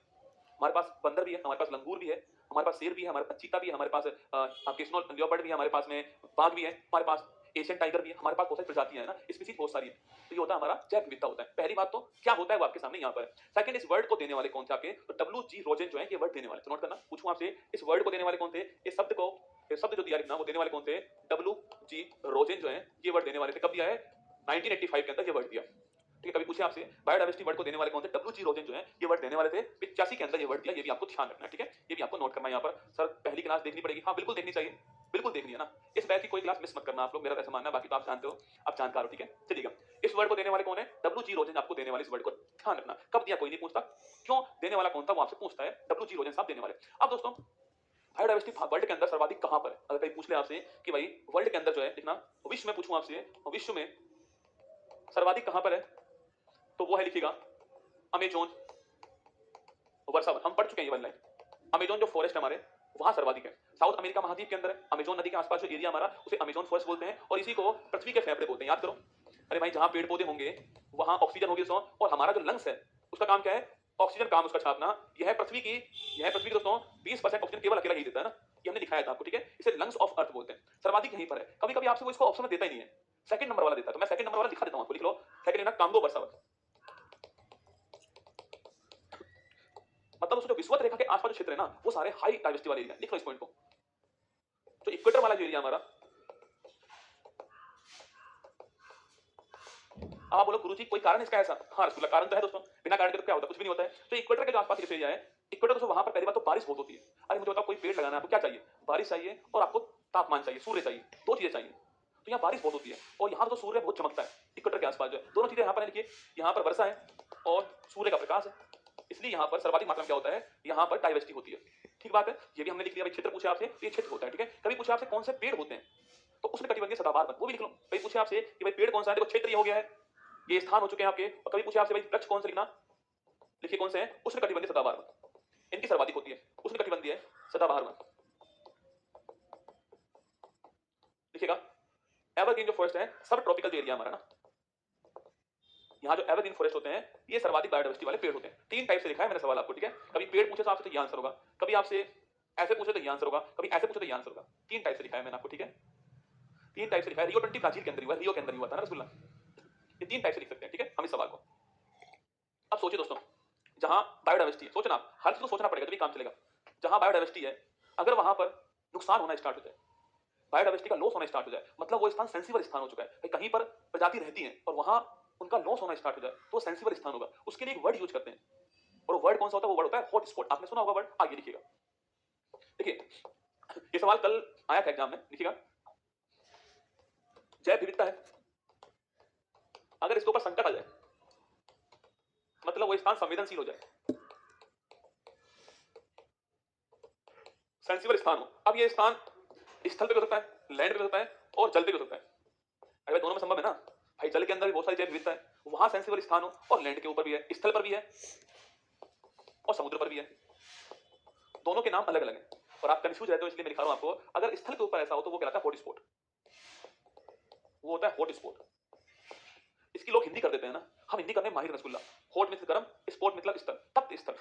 हमारे पास बंदर भी है, हमारे पास लंगूर भी है, हमारे पास शेर भी है, हमारे पास चीता भी है, हमारे पास आपके स्नो लियोपर्ड भी है, हमारे पास में बाघ भी है, हमारे पास एशियन टाइगर भी है, हमारे पास बहुत सारी प्रजातियां हैं ना, स्पीसीज बहुत सारी है। तो ये होता है हमारा जैव विविधता होता है। पहली बात तो क्या होता है वो आपके सामने यहाँ पर है। सेकंड, इस वर्ड को देने वाले कौन थे आपके, तो डब्ल्यू.जी. रोजेन जो है ये वर्ड देने वाले, तो नोट करना। पूछूं आपसे इस वर्ड को देने वाले कौन थे, इस शब्द को, इस शब्द जो दिया लिखना वो देने वाले कौन थे, डब्ल्यू.जी. रोजेन जो है ये वर्ड देने वाले थे। कब दिया है, 1985 के अंदर ये वर्ड दिया, ठीक है। कभी पूछे आपसे बायोडाइवर्सिटी वर्ड को देने वाले कौन थे, डब्ल्यू.जी. रोजेन जो है ये वर्ड देने वाले थे, 85 के अंदर ये वर्ड दिया, ये भी आपको ध्यान रखना है, ठीक है। ये भी आपको नोट करना है यहाँ पर। सर पहली क्लास देखनी पड़ेगी, हाँ बिल्कुल देखनी चाहिए, बिल्कुल देखनी है ना, इस बैच की कोई क्लास मिस मत करना आप लोग, मेरा ऐसा मानना है, बाकी तो आप जानते हो, आप जानकार हो, ठीक है। चलिएगा इस वर्ड को देने वाले कौन है, डब्ल्यू.जी. रोजेन आपको देने वाले इस वर्ड को ध्यान रखना, कब दिया कोई नहीं पूछता, क्यों देने वाला कौन था वो आपसे पूछता है, डब्ल्यू जी रोजन साहब देने वाले। अब दोस्तों बायोडायवर्सिटी वर्ल्ड के अंदर सर्वाधिक कहां पर है? अगर कहीं पूछ ले आपसे कि भाई वर्ल्ड के अंदर जो है लिखना, विश्व में पूछूं आपसे, विश्व में सर्वाधिक कहां पर है, तो वो है लिखिएगा अमेजोन वर्षावन। हम पढ़ चुके हैं ये वाली लाइन। अमेजोन जो फॉरेस्ट हमारे वहां सर्वाधिक है, साउथ अमेरिका महाद्वीप के अंदर है। अमेजोन नदी के आसपास जो एरिया हमारा उसे अमेजोन फॉरेस्ट बोलते हैं, और इसी को पृथ्वी के फेफड़े बोलते हैं। याद करो, अरे भाई जहां पेड़ पौधे होंगे वहां ऑक्सीजन होगी दोस्तों, और हमारा जो लंग्स है उसका काम क्या है? ऑक्सीजन काम उसका छापना। यह पृथ्वी की दोस्तों 20% ऑक्सीजन केवल अकेला ही देता है ना, ये हमने दिखाया था आपको, ठीक है? इसे लंग्स ऑफ अर्थ बोलते हैं, सर्वाधिक यहीं पर है। कभी कभी आपसे वो इसको ऑप्शन में देता ही नहीं है, सेकंड नंबर वाला देता है, तो मैं सेकंड नंबर वाला दिखा देता हूं आपको, लिख लो। सेकंड है ना कांगो बरसावन, मतलब उसको जो विषुवत रेखा के आसपास जो क्षेत्र है ना वो सारे हाई डाइवर्सिटी वाले एरिया। लिख लो इस पॉइंट को, जो इक्वेटर वाला जो एरिया हमारा। अब आप बोलो गुरुजी कोई कारण इसका ऐसा? हाँ रसगुल्ला, कारण तो है दोस्तों, बिना कारण के तो क्या होता है? कुछ भी नहीं होता है। तो इक्वेटर के जो आसपास के एरिया है, इक्वेटर दोस्तों वहां पर पहली बात तो बारिश बहुत होती है। अरे मुझे बताओ, कोई पेड़ लगाना है आपको क्या चाहिए? बारिश चाहिए, और आपको तापमान चाहिए, सूर्य चाहिए, दो चीजें चाहिए। तो यहाँ बारिश बहुत होती है, और यहाँ तो सूर्य बहुत चमकता है। इक्वेटर के आसपास जो है दोनों चीजें यहाँ पर है, लिखिए, यहाँ पर वर्षा है और सूर्य का प्रकाश है, इसलिए यहाँ पर सर्वाधिक मात्रा में क्या होता है? यहाँ पर डाइवर्सिटी होती है। ठीक बात है, ये भी हमने लिख लिया। भाई क्षेत्र पूछे आपसे तो ये क्षेत्र होता है, ठीक है? कभी पूछे आपसे कौन से पेड़ होते हैं, तो उसमें कटिबंधीय सदाबहार वन, वो भी लिख लो। कभी पूछे आपसे कि भाई पेड़ कौन सा है, देखो क्षेत्र ये हो गया है, ये स्थान हो चुके हैं आपके। और कभी पूछे आपसे भाई वृक्ष कौन से लिखना, लिखिए कौन से हैं, उसमें कटिबंधीय सदाबहार वन, इनकी सर्वाधिक होती है, उसमें कटिबंधीय सदाबहार वन लिखिएगा। एवरग्रीन जो फॉरेस्ट है, सब ट्रॉपिकल जो एरिया हमारा ना, यहाँ जो एवरग्रीन फॉरेस्ट होते हैं ये सर्वाधिक बायोडाइवर्सिटी वाले पेड़ होते हैं। तीन टाइप से लिखा है मैंने सवाल आपको, ठीक है? कभी पेड़ पूछे तो आपसे तो ये आंसर होगा, कभी आपसे ऐसे पूछे तो ये आंसर होगा, कभी ऐसे पूछे तो ये आंसर होगा। तीन टाइप से लिखा है मैंने आपको, ठीक है? तीन टाइप से लिखा है। रियो 20 ब्राजील के अंदर हुआ, रियो के अंदर हुआ था ना रसगुल्ला। ये तीन टाइप से लिख सकते हैं, ठीक है, हम इस सवाल को। अब सोचिए दोस्तों, जहां बायोडाइवर्सिटी है, सोचना आप, हर चीज को सोचना पड़ेगा तभी काम चलेगा। जहां बायोडाइवर्सिटी है, अगर वहां पर नुकसान होना स्टार्ट हो जाए, बायोडाइवर्सिटी का लॉस होना स्टार्ट हो जाए, मतलब वो स्थान सेंसिबल स्थान हो चुका है। भाई कहीं पर प्रजाति रहती है और वहां उनका लॉस होना स्टार्ट हो जाए तो सेंसिबल स्थान होगा, उसके लिए एक वर्ड यूज करते हैं, और वो वर्ड कौन सा होता है? वो वर्ड होता है हॉट स्पॉट। आपने सुना होगा वर्ड, आगे लिखिएगा। देखिए ये सवाल कल आया था एग्जाम में, लिखिएगा। जैव विविधता है, अगर इसके ऊपर संकट आ जाए मतलब वो स्थान संवेदनशील हो जाए, सेंसिबल स्थान हो। अब ये स्थान स्थल पे भी हो सकता है, लैंड पे भी हो सकता है, और जल पे भी हो सकता है। अरे दोनों में संभव है ना भाई, जल के अंदर भी बहुत सारी जैव विविधता है, वहां सेंसिबल स्थान हो, और लैंड के ऊपर भी है, स्थल पर भी है, और समुद्र पर भी है। दोनों के नाम अलग अलग हैं, और आप कंफ्यूज रहते हो, इसलिए मैं दिखा रहा हूं आपको। अगर स्थल के ऊपर ऐसा हो तो वो कहलाता है हॉट स्पॉट, वो होता है हॉट स्पॉट। इसकी लोग हिंदी कर देते हैं ना, हम हिंदी करने में माहिर रसगुल्ला। हॉट मतलब गर्म, स्पॉट मतलब स्थल, तप्त स्थल।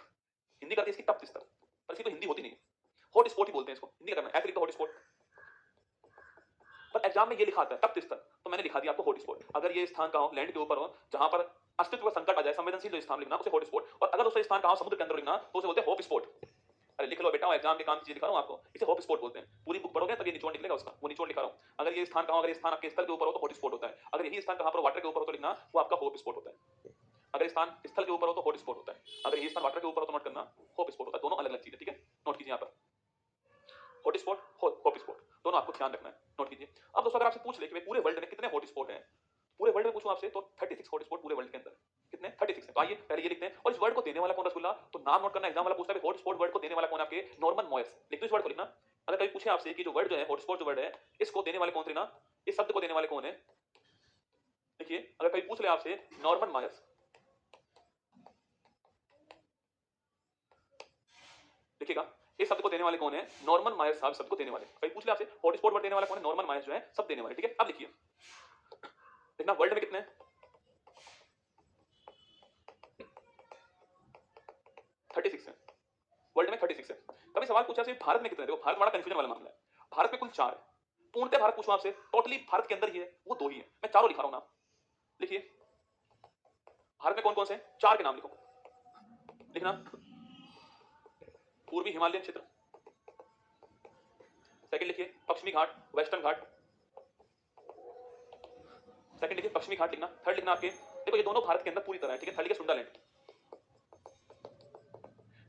हिंदी करती है इसकी तप्त स्थल, पर इसकी तो हिंदी होती नहीं है, हॉट स्पॉट ही बोलते हैं इसको। हिंदी करना ऐसे लिखो हॉट स्पॉट, पर एग्जाम में ये लिखा आता है तप्त स्थल, तो मैंने लिखा दिया आपको हॉट स्पॉट। अगर ये स्थान कहां हो? लैंड के ऊपर हो, जहां पर अस्तित्व का संकट आ जाए, संवेदनशील जो स्थान लिखना उसे हॉट स्पॉट, और अगर उसे स्थान कहां समुद्र के अंदर लिखना तो उसे बोलते हैं हॉप स्पॉट। अरे लिख लो बेटा, एग्जाम के काम की चीज लिखा रहा हूं आपको, इसे हॉप स्पॉट बोलते हैं। पूरी बुक पढ़ोगे तब ये निचोड़ निकलेगा उसका, वो निचोड़ लिखा रहा हूं। अगर ये स्थान कहां, अगर ये स्थान आपके स्थल के ऊपर हो तो हॉट स्पॉट होता है, अगर यही स्थान कहां पर वाटर के ऊपर हो तो लिखना वो आपका हॉप स्पॉट होता है। अगर स्थान स्थल के ऊपर हो तो हॉट स्पॉट होता है, अगर यही स्थान वाटर के ऊपर हो तो नोट करना हॉप स्पॉट होता है। दोनों अलग अलग चीजें, ठीक है? नोट कीजिए यहाँ पर, हॉट स्पॉट, हॉप स्पॉट, दोनों आपको ध्यान रखना है, नोट कीजिए। अब दोस्तों अगर आपसे पूछ ले कि पूरे वर्ल्ड में कितने हॉट स्पॉट हैं, पूरे वर्ल्ड में पूछूं आपसे तो 36 हॉट स्पॉट पूरे वर्ल्ड के अंदर कितने? 36 है। तो आइए पहले ये लिखते हैं, और इस वर्ड को देने वाला कौन रसगुल्ला? तो नाम नोट करना, एग्जाम वाला पूछता है हॉट स्पॉट वर्ड को देने वाला कौन? आपके नॉर्मन मॉयस। लिख दो इस वर्ड को, लिखना। अगर कभी पूछे आपसे कि जो वर्ड जो है हॉट स्पॉट जो वर्ड है, इसको देने वाले कौन थे ना, इस शब्द को देने वाले कौन है? देखिए अगर कभी पूछ ले आपसे नॉर्मन मॉयस, देखिएगा इस शब्द को देने वाले कौन है? नॉर्मन मायर्स साहब शब्द को देने वाले। कहीं पूछ ले आपसे हॉट स्पॉट वर्ड देने वाला कौन है? नॉर्मन मायर्स जो है सब देने वाले, ठीक है? अब लिखिए, देखना वर्ल्ड में कितने हैं? 36 है, वर्ल्ड में 36 है। कभी सवाल पूछा आपसे भारत में कितने? देखो भारत बड़ा कंफ्यूजन वाला मामला है। भारत में कुल 4 है, पूर्णतः भारत पूछूं आपसे, टोटली भारत के अंदर ही है वो 2 ही है, मैं चारों लिखा रहा हूं ना। लिखिए भारत में कौन कौन से हैं? 4 के नाम लिखो, लिखना। पूर्वी हिमालयन क्षेत्र, सेकंड लिखिए पश्चिमी घाट, वेस्टर्न घाट, सेकंड लिखिए पश्चिमी घाट लिखना। थर्ड लिखना आपके, देखो ये दोनों भारत के अंदर पूरी तरह है, ठीक है? थर्ड लिखिए सुंडालैंड,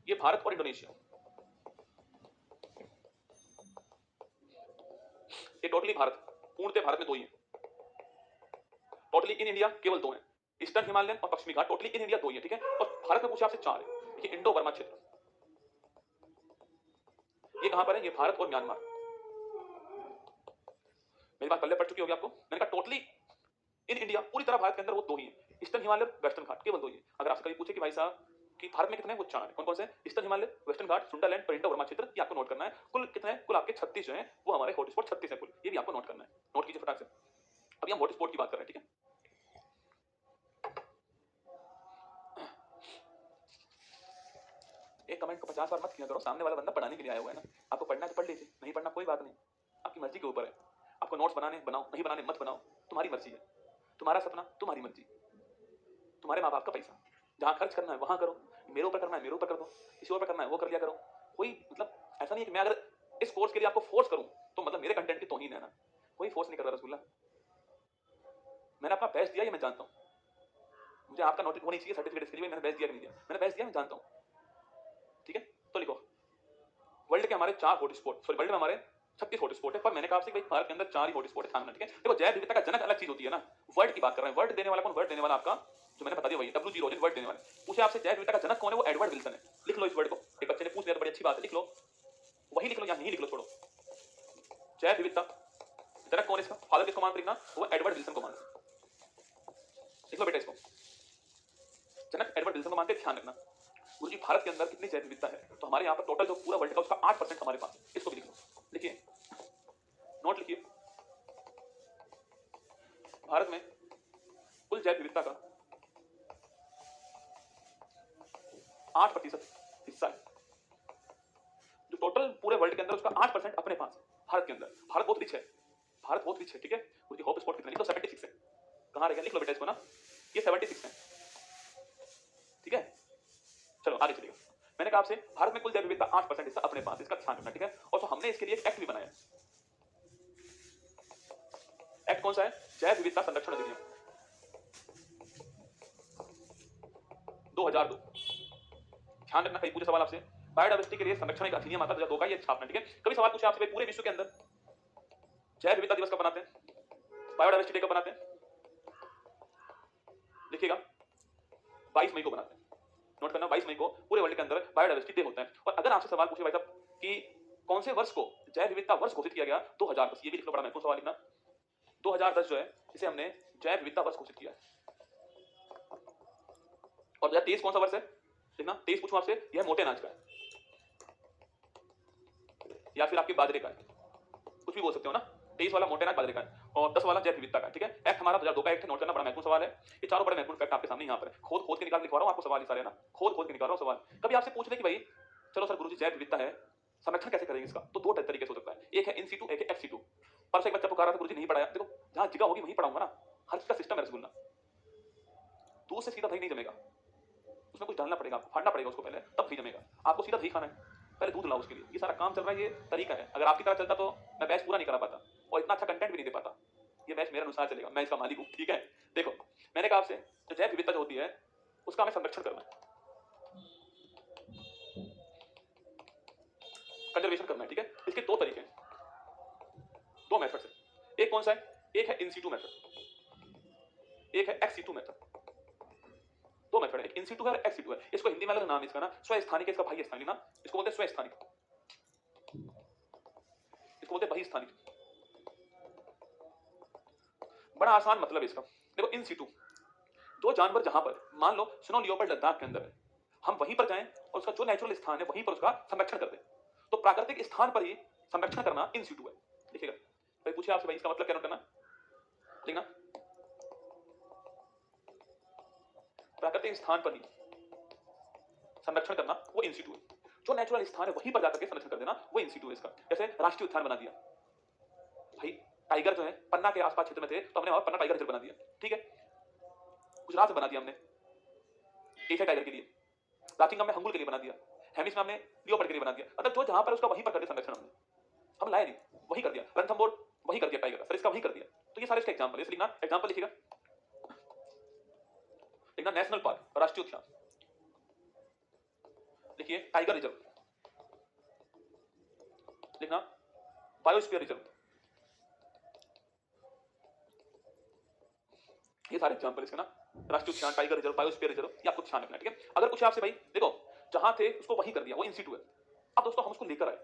ये भारत और इंडोनेशिया, ये टोटली भारत, पूर्णतः भारत में 2 ही है। टोटली इन इंडिया केवल 2 हैं, ईस्टर्न हिमालयन और पश्चिमी घाट, टोटली इन इंडिया दो ही है, ठीक है। और भारत में पूछे आपसे चार है। देखिए इंडो बर्मा क्षेत्र, ये कहां पर है? ये भारत और म्यांमार। मेरी बात पहले पढ़ चुकी होगी आपको, मैंने कहा टोटली इन इंडिया पूरी तरह भारत के अंदर वो दो ही है, ईस्टर्न हिमालय, वेस्टर्न घाट, केवल दो ही है। अगर आपसे कभी पूछे कि भाई साहब कि भारत में कितने हैं, वो चार है। कौन कौन से? ईस्टर्न हिमालय, वेस्टर्न घाट, सुंदरलैंड और इंडो बर्मा क्षेत्र, ये आपको नोट करना है। कुल कितने हैं? कुल आपके 36 जो हैं वो हमारे हॉटस्पॉट 36 है कुल, ये भी आपको नोट करना है। नोट कीजिए फटाक से। अभी हम हॉटस्पॉट की बात कर रहे हैं, ठीक है। एक कमेंट को 50 बार मत किया करो, सामने वाला बंदा पढ़ाने के लिए आया हुआ है ना। आपको पढ़ना है तो पढ़ लीजिए, नहीं पढ़ना कोई बात नहीं, आपकी मर्जी के ऊपर है। आपको नोट्स बनाने बनाओ, नहीं बनाने मत बनाओ, तुम्हारी मर्जी है। तुम्हारा सपना, तुम्हारी मर्जी, तुम्हारे माँ बाप का पैसा, जहाँ खर्च करना है वहां करो, मेरे ऊपर करना है मेरे ऊपर कर दो, किसी और पर करना है वो कर लिया करो। कोई मतलब ऐसा नहीं है कि मैं अगर इस कोर्स के लिए आपको फोर्स करूं तो मतलब मेरे कंटेंट की तौहीन है ना। कोई फोर्स नहीं कर रहा रसगुल्ला, मैंने अपना बेस्ट दिया, ये मैं जानता हूं। मुझे आपका नोटिस होनी चाहिए सर्टिफिकेट इसके लिए मैंने बेस्ट दिया कि नहीं दिया, मैंने बेस्ट दिया, मैं जानता हूं, ठीक है। तो लिखो वर्ल्ड के हमारे 4 हॉटस्पॉट, सॉरी वर्ल्ड में हमारे 36 हॉटस्पॉट है, पर मैंने कहा आपसे भाई भारत के अंदर 4 ही हॉटस्पॉट है, ध्यान, ठीक है। देखो जैव विविधता का जनक अलग चीज होती है ना, वर्ड की बात कर रहे हैं। वर्ड देने वाला कौन? वर्ड देने वाला आपका जो मैंने बता दिया वही WG रोजन वर्ड देने वाला। पूछे आपसे जैव विविधता का जनक कौन है? वो एडवर्ड विल्सन है। लिख लो इस वर्ड को, एक बच्चे ने पूछ लिया तो बड़ी अच्छी बात है, लिख लो, वही लिख लो या नहीं लिख लो, छोड़ो। जैव विविधता जनक कौन है इसका? फादर किसको मानते लिखना? वो एडवर्ड विल्सन को मानते। लिख लो बेटा इसको, जनक एडवर्ड विल्सन को मानते। ध्यान रखना गुरुजी भारत के अंदर कितनी जैव विविधता है, तो हमारे यहाँ पर टोटल जो पूरा वर्ल्ड का उसका 8% हमारे पास, इसको भी लिख लो। लिखिए, नोट लिखिए, भारत में कुल जैव विविधता का 8% हिस्सा है, जो टोटल पूरे वर्ल्ड के अंदर उसका 8% अपने पास है भारत के अंदर। भारत बहुत रिच है, भारत बहुत रिच है, ठीक है। उसकी हॉट स्पॉट कितने? लिख लो 76 है। कहां रह गया? लिख लो बेटा इसको ना, ये 76 है, ठीक है। चलो आगे चलिए। मैंने कहा आपसे भारत में कुल जैव विविधता 8% हिस्सा अपने पास, इसका ध्यान रखना, ठीक है। और तो हमने इसके लिए एक एक्ट भी बनाया। एक्ट कौन सा है? जैव विविधता संरक्षण अधिनियम 2002। ध्यान रखना, कई पूछे सवाल आपसे, बायोडायवर्सिटी के लिए संरक्षण एक अधिनियम आता है 2002 का, ये छापना, ठीक है। कभी सवाल पूछे आपसे पूरे विश्व के अंदर जैव विविधता दिवस कब मनाते हैं, बायोडायवर्सिटी डे कब मनाते हैं? लिखिएगा 22 मई को बनाते हैं। नोट करना, 22 मई को पूरे वर्ल्ड के अंदर बायोडायवर्सिटी डे होता है। और अगर आपसे सवाल पूछे भाई साहब कि कौन से वर्ष को जैव विविधता वर्ष घोषित किया गया? 2010, ये भी लिख लो, बड़ा महत्वपूर्ण सवाल लिखना। 2010 जो है इसे हमने जैव विविधता वर्ष घोषित किया है। और 2023 कौन सा वर्ष है? देखना, 23 पूछूं आपसे, यह मोटे अनाज का है या फिर आपके बाजरे का है, कुछ भी बोल सकते हो ना। 23 वाला मोटे अनाज बाजरे का है और 10 वाला जैव विविधता का, ठीक है। एक्ट हमारा 2002 का एक्ट है, नोट करना, बड़ा महत्वपूर्ण सवाल है। ये चारों बड़े महत्वपूर्ण फैक्ट आपके सामने यहाँ पर खोद खोद के निकाल लिखवा रहा हूँ आपको, सवाल सारे ना खोद खोद के निकाल रहा हूँ सवाल। कभी आपसे पूछ ले कि भाई चलो सर गुरुजी जैव विविधता है, संरक्षण कैसे करेंगे इसका? तो दो तरीके से हो सकता है, एक है इन सीटू, एक है एक्स सीटू। परसों एक बच्चा पुकार रहा था गुरुजी नहीं पढ़ाया, देखो जहाँ जगह होगी वहीं पढ़ाऊंगा ना, हर चीज का सिस्टम है रसगुल्ला। दूध से सीधा दही नहीं जमेगा, उसमें कुछ डालना पड़ेगा, आपको फाड़ना पड़ेगा उसको पहले, तब दही जमेगा। आपको सीधा दही खाना है, पहले दूध लाओ उसके लिए, ये सारा काम चल रहा है, ये तरीका है। अगर आपकी तरह चलता तो मैं बैच पूरा नहीं करा पाता और इतना अच्छा कंटेंट भी नहीं दे पाता। ये बैच मेरे अनुसार चलेगा, मैं इसका मालिक हूँ, ठीक है। देखो मैंने कहा आपसे जो जैव विविधता जो होती है उसका हमें संरक्षण करना है, कंजर्वेशन करना है, ठीक है। इसके दो तरीके हैं, दो मेथड्स है। एक कौन सा है? एक है इन सीटू मेथड, एक है एक्स सीटू मेथड। दो मेथड है, एक इन सीटू है और एक्स सीटू है। इसको हिंदी में अलग नाम है इसका ना, स्वस्थानिक है, इसका भाई स्थानिक ना, इसको बोलते हैं स्वस्थानिक, इसको बोलते हैं बही स्थानिक। बड़ा आसान मतलब है इसका। देखो इन सीटू, जो जानवर जहां पर मान लो स्नो लियोपार्ड लद्दाख के अंदर है, हम वहीं पर जाएं और उसका जो नेचुरल स्थान है वहीं पर उसका संरक्षण कर दें, तो प्राकृतिक स्थान पर ही संरक्षण करना इन सीटू है। देखिएगा भाई पूछे आपसे भाई इसका मतलब क्या नोट करना, देखना प्राकृतिक स्थान पर ही संरक्षण करना वो इन सीटू है। जो नेचुरल स्थान है वहीं पर जाकर के संरक्षण कर देना वो इन सीटू है इसका। जैसे राष्ट्रीय उद्यान बना दिया भाई, टाइगर जो है पन्ना के आसपास क्षेत्र में थे तो हमने वहां पन्ना टाइगर रिजर्व बना दिया, ठीक है। गुजरात में बना दिया हमने एशिया टाइगर के लिए, रांची हमने हंगुल के लिए बना दिया, हेमिस में हमने लियोपार्ड के लिए बना दिया। मतलब जो जहां पर उसका वहीं पर कर दिया संरक्षण, हम लाए नहीं, वही कर दिया। रणथंबोर वही कर दिया टाइगर का, सर इसका वही कर दिया। तो ये सारे इसके एग्जांपल है, लिखना एग्जांपल लिखिएगा, लिखना नेशनल पार्क राष्ट्रीय उद्यान, लिखिए टाइगर रिजर्व, लिखना बायोस्फीयर रिजर्व। ये सारे एग्जांपल इसके ना, राष्ट्रीय उद्यान, टाइगर रिजर्व, बायोस्फीयर रिजर्व, ये आपको ध्यान रखना है, ठीक है। अगर पूछे आपसे भाई देखो जहां थे उसको वहीं कर दिया, वो इन सीटू है। अब दोस्तों हम उसको लेकर आए,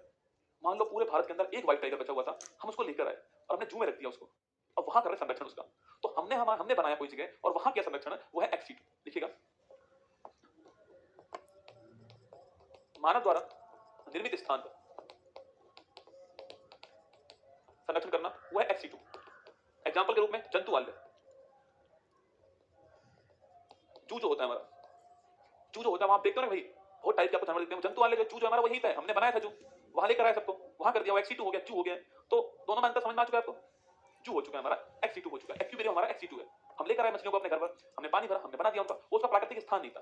मान लो पूरे भारत के अंदर एक व्हाइट टाइगर बचा हुआ था, हम उसको लेकर आए और हमने जू में रख दिया उसको, अब वहां कर रहे संरक्षण उसका। तो हमने बनाया कोई जगह और वहां किया संरक्षण, वो है एक्स सीटू। लिखिएगा, मानव द्वारा निर्मित स्थान पर संरक्षण करना, वो है एक्स सीटू। एग्जाम्पल के रूप में जंतुआल्य, जू जो होता है हमारा, जू जो होता है वहां देखते हो ना भाई, बहुत टाइप के आपको जानवर दिखते हैं, जंतुआल्य जो जू जो हमारा वही है, हमने बनाया था जू, वहां लेकर आए सबको, वहां कर दिया, वो एक्स सीटू हो गया, जू हो गया। तो दोनों में अंतर समझ में आ चुका है आपको, जू हो चुका है हमारा, एक्स सीटू हो चुका है। एक्वेरियम हमारा एक्स सीटू है, हम लेकर आए मछलियों को अपने घर पर, हमने पानी भरा, हमने बना दिया उनका, वो उसका प्राकृतिक स्थान नहीं था,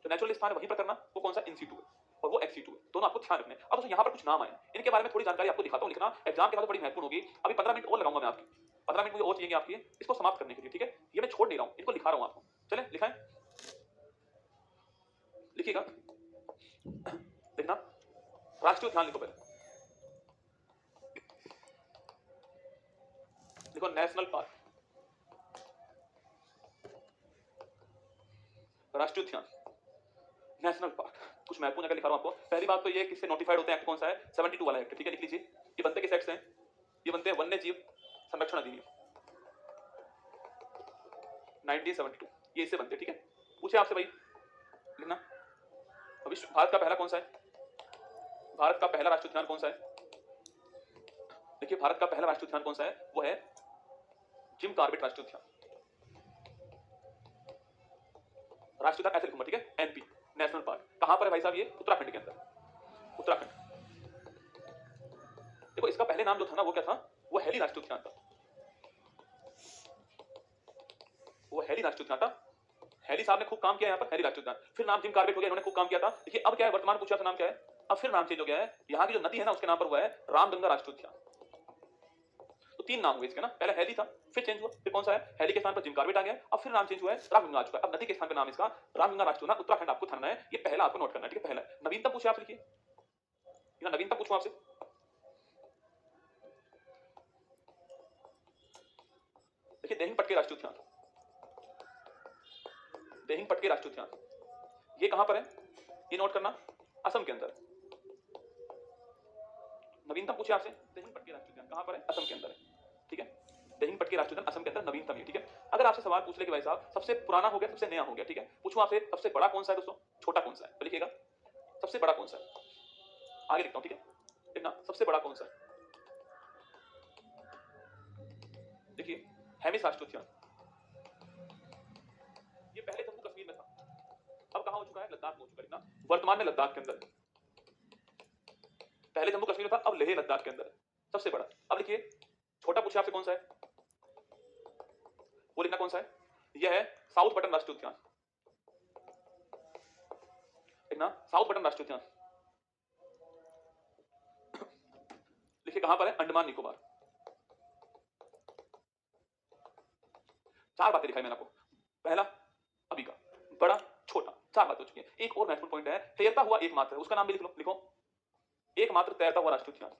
तो नेचुरल स्थान है वहीं पर करना, वो कौन सा, इन सीटू है, और वो एक्स सीटू है, दोनों आपको ध्यान रखने। अब यहाँ पर कुछ नाम आए, इनके बारे में थोड़ी जानकारी आपको दिखाता हूँ, लिखना एग्जाम के बाद बड़ी महत्वपूर्ण होगी। अभी 15 मिनट और लगाऊंगा मैं आपकी, 15 मिनट मुझे और चाहिए आपकी इसको समाप्त करने के लिए, ठीक है। ये मैं छोड़ नहीं रहा हूँ, इनको लिखा रहा हूँ आपको, चले लिखाएं, लिखिएगा, देखना राष्ट्रीय उद्यान लिखो, पहले लिखो नेशनल पार्क, राष्ट्रीय उद्यान, नेशनल पार्क। कुछ महत्वपूर्ण जगह लिखा रहा हूं आपको। पहली बात तो ये किससे नोटिफाइड होते हैं, एक्ट कौन सा है, 72 वाला एक्ट, ठीक है, लिख लीजिए। ये बनते किस एक्ट से हैं, ये बनते हैं वन्य जीव संरक्षण अधिनियम 1972, ये इससे बनते, ठीक है। पूछे आपसे भाई लिखना, विश्व भारत का पहला कौन सा है, भारत का पहला राष्ट्रीय उद्यान कौन सा है, देखिए भारत का पहला राष्ट्रीय उद्यान कौन सा है, वो है जिम कॉर्बेट राष्ट्रीय उद्यान। राष्ट्रीय उद्यान ऐसे लिखूंगा, ठीक है, एनपी नेशनल पार्क। कहां पर है भाई साहब, ये उत्तराखंड के अंदर, उत्तराखंड। देखो इसका पहले नाम जो था ना, वो क्या था, वो हैली राष्ट्रीय उद्यान था, वो हैली राष्ट्रीय उद्यान था। हैली साहब ने खूब काम किया यहाँ पर, हैली राष्ट्रीय उद्यान, फिर नाम जिम कॉर्बेट हो गया, इन्होंने खूब काम किया था। देखिए अब क्या है, वर्तमान पूछा था नाम क्या है, अब फिर नाम चेंज हो गया है, यहाँ की जो नदी है ना उसके नाम पर हुआ है रामगंगा राष्ट्रीय उद्यान। तो 3 नाम हुए इसके ना, पहले हैली था, फिर चेंज हुआ, फिर कौन सा है, हैली के स्थान पर जिम कॉर्बेट आ गया, अब फिर नाम चेंज हुआ है रामगंगा आ चुका है। अब नदी के स्थान पर नाम इसका रामगंगा राष्ट्रीय उद्यान, उत्तराखंड आपको ध्यान है, ये पहला आपको नोट करना है, ठीक है। पहला नवीनतम पूछे आप, लिखिए नवीनतम पूछूं आपसे, देखिए देहिंग पटके राष्ट्रीय उद्यान, देहिंग पटके राष्ट्रीय उद्यान, ये कहां पर है, ये नोट करना, असम के अंदर। नवीनतम पूछे आपसे, देहिंग पटके राष्ट्रीय उद्यान कहां पर है, असम के अंदर है, ठीक है। देहिंग पटके राष्ट्रीय उद्यान असम के अंदर नवीनतम है, ठीक है। अगर आपसे सवाल पूछ ले कि भाई साहब सबसे पुराना हो गया, सबसे नया हो गया, ठीक है, पूछूं आपसे सबसे बड़ा कौन सा है दोस्तों, छोटा कौन सा है, तो लिखिएगा सबसे बड़ा कौन सा है, आगे लिखता हूं, ठीक है, देखना सबसे बड़ा कौन सा है, देखिए हेमिस राष्ट्रीय उद्यान, ये पहले जम्मू कश्मीर में था, अब कहां हो चुका है, लद्दाख में हो चुका है ना, वर्तमान में लद्दाख के अंदर, पहले जम्मू कश्मीर में था, अब लेह लद्दाख के अंदर है, सबसे बड़ा। अब लिखिए छोटा पूछे आपसे कौन सा है, वो लिखना कौन सा है, यह है साउथ बटन राष्ट्रीय उद्यान, लिखना साउथ बटन राष्ट्रीय उद्यान, लिखिए कहां पर है, अंडमान निकोबार। 4 बातें दिखाई मैंने आपको, पहला अभी का, बड़ा, छोटा, 4 बातें हो चुकी हैं। एक और महत्वपूर्ण पॉइंट है, तैरता हुआ एकमात्र, उसका नाम भी लिख लो, लिखो एकमात्र तैरता हुआ राष्ट्रीय उद्यान,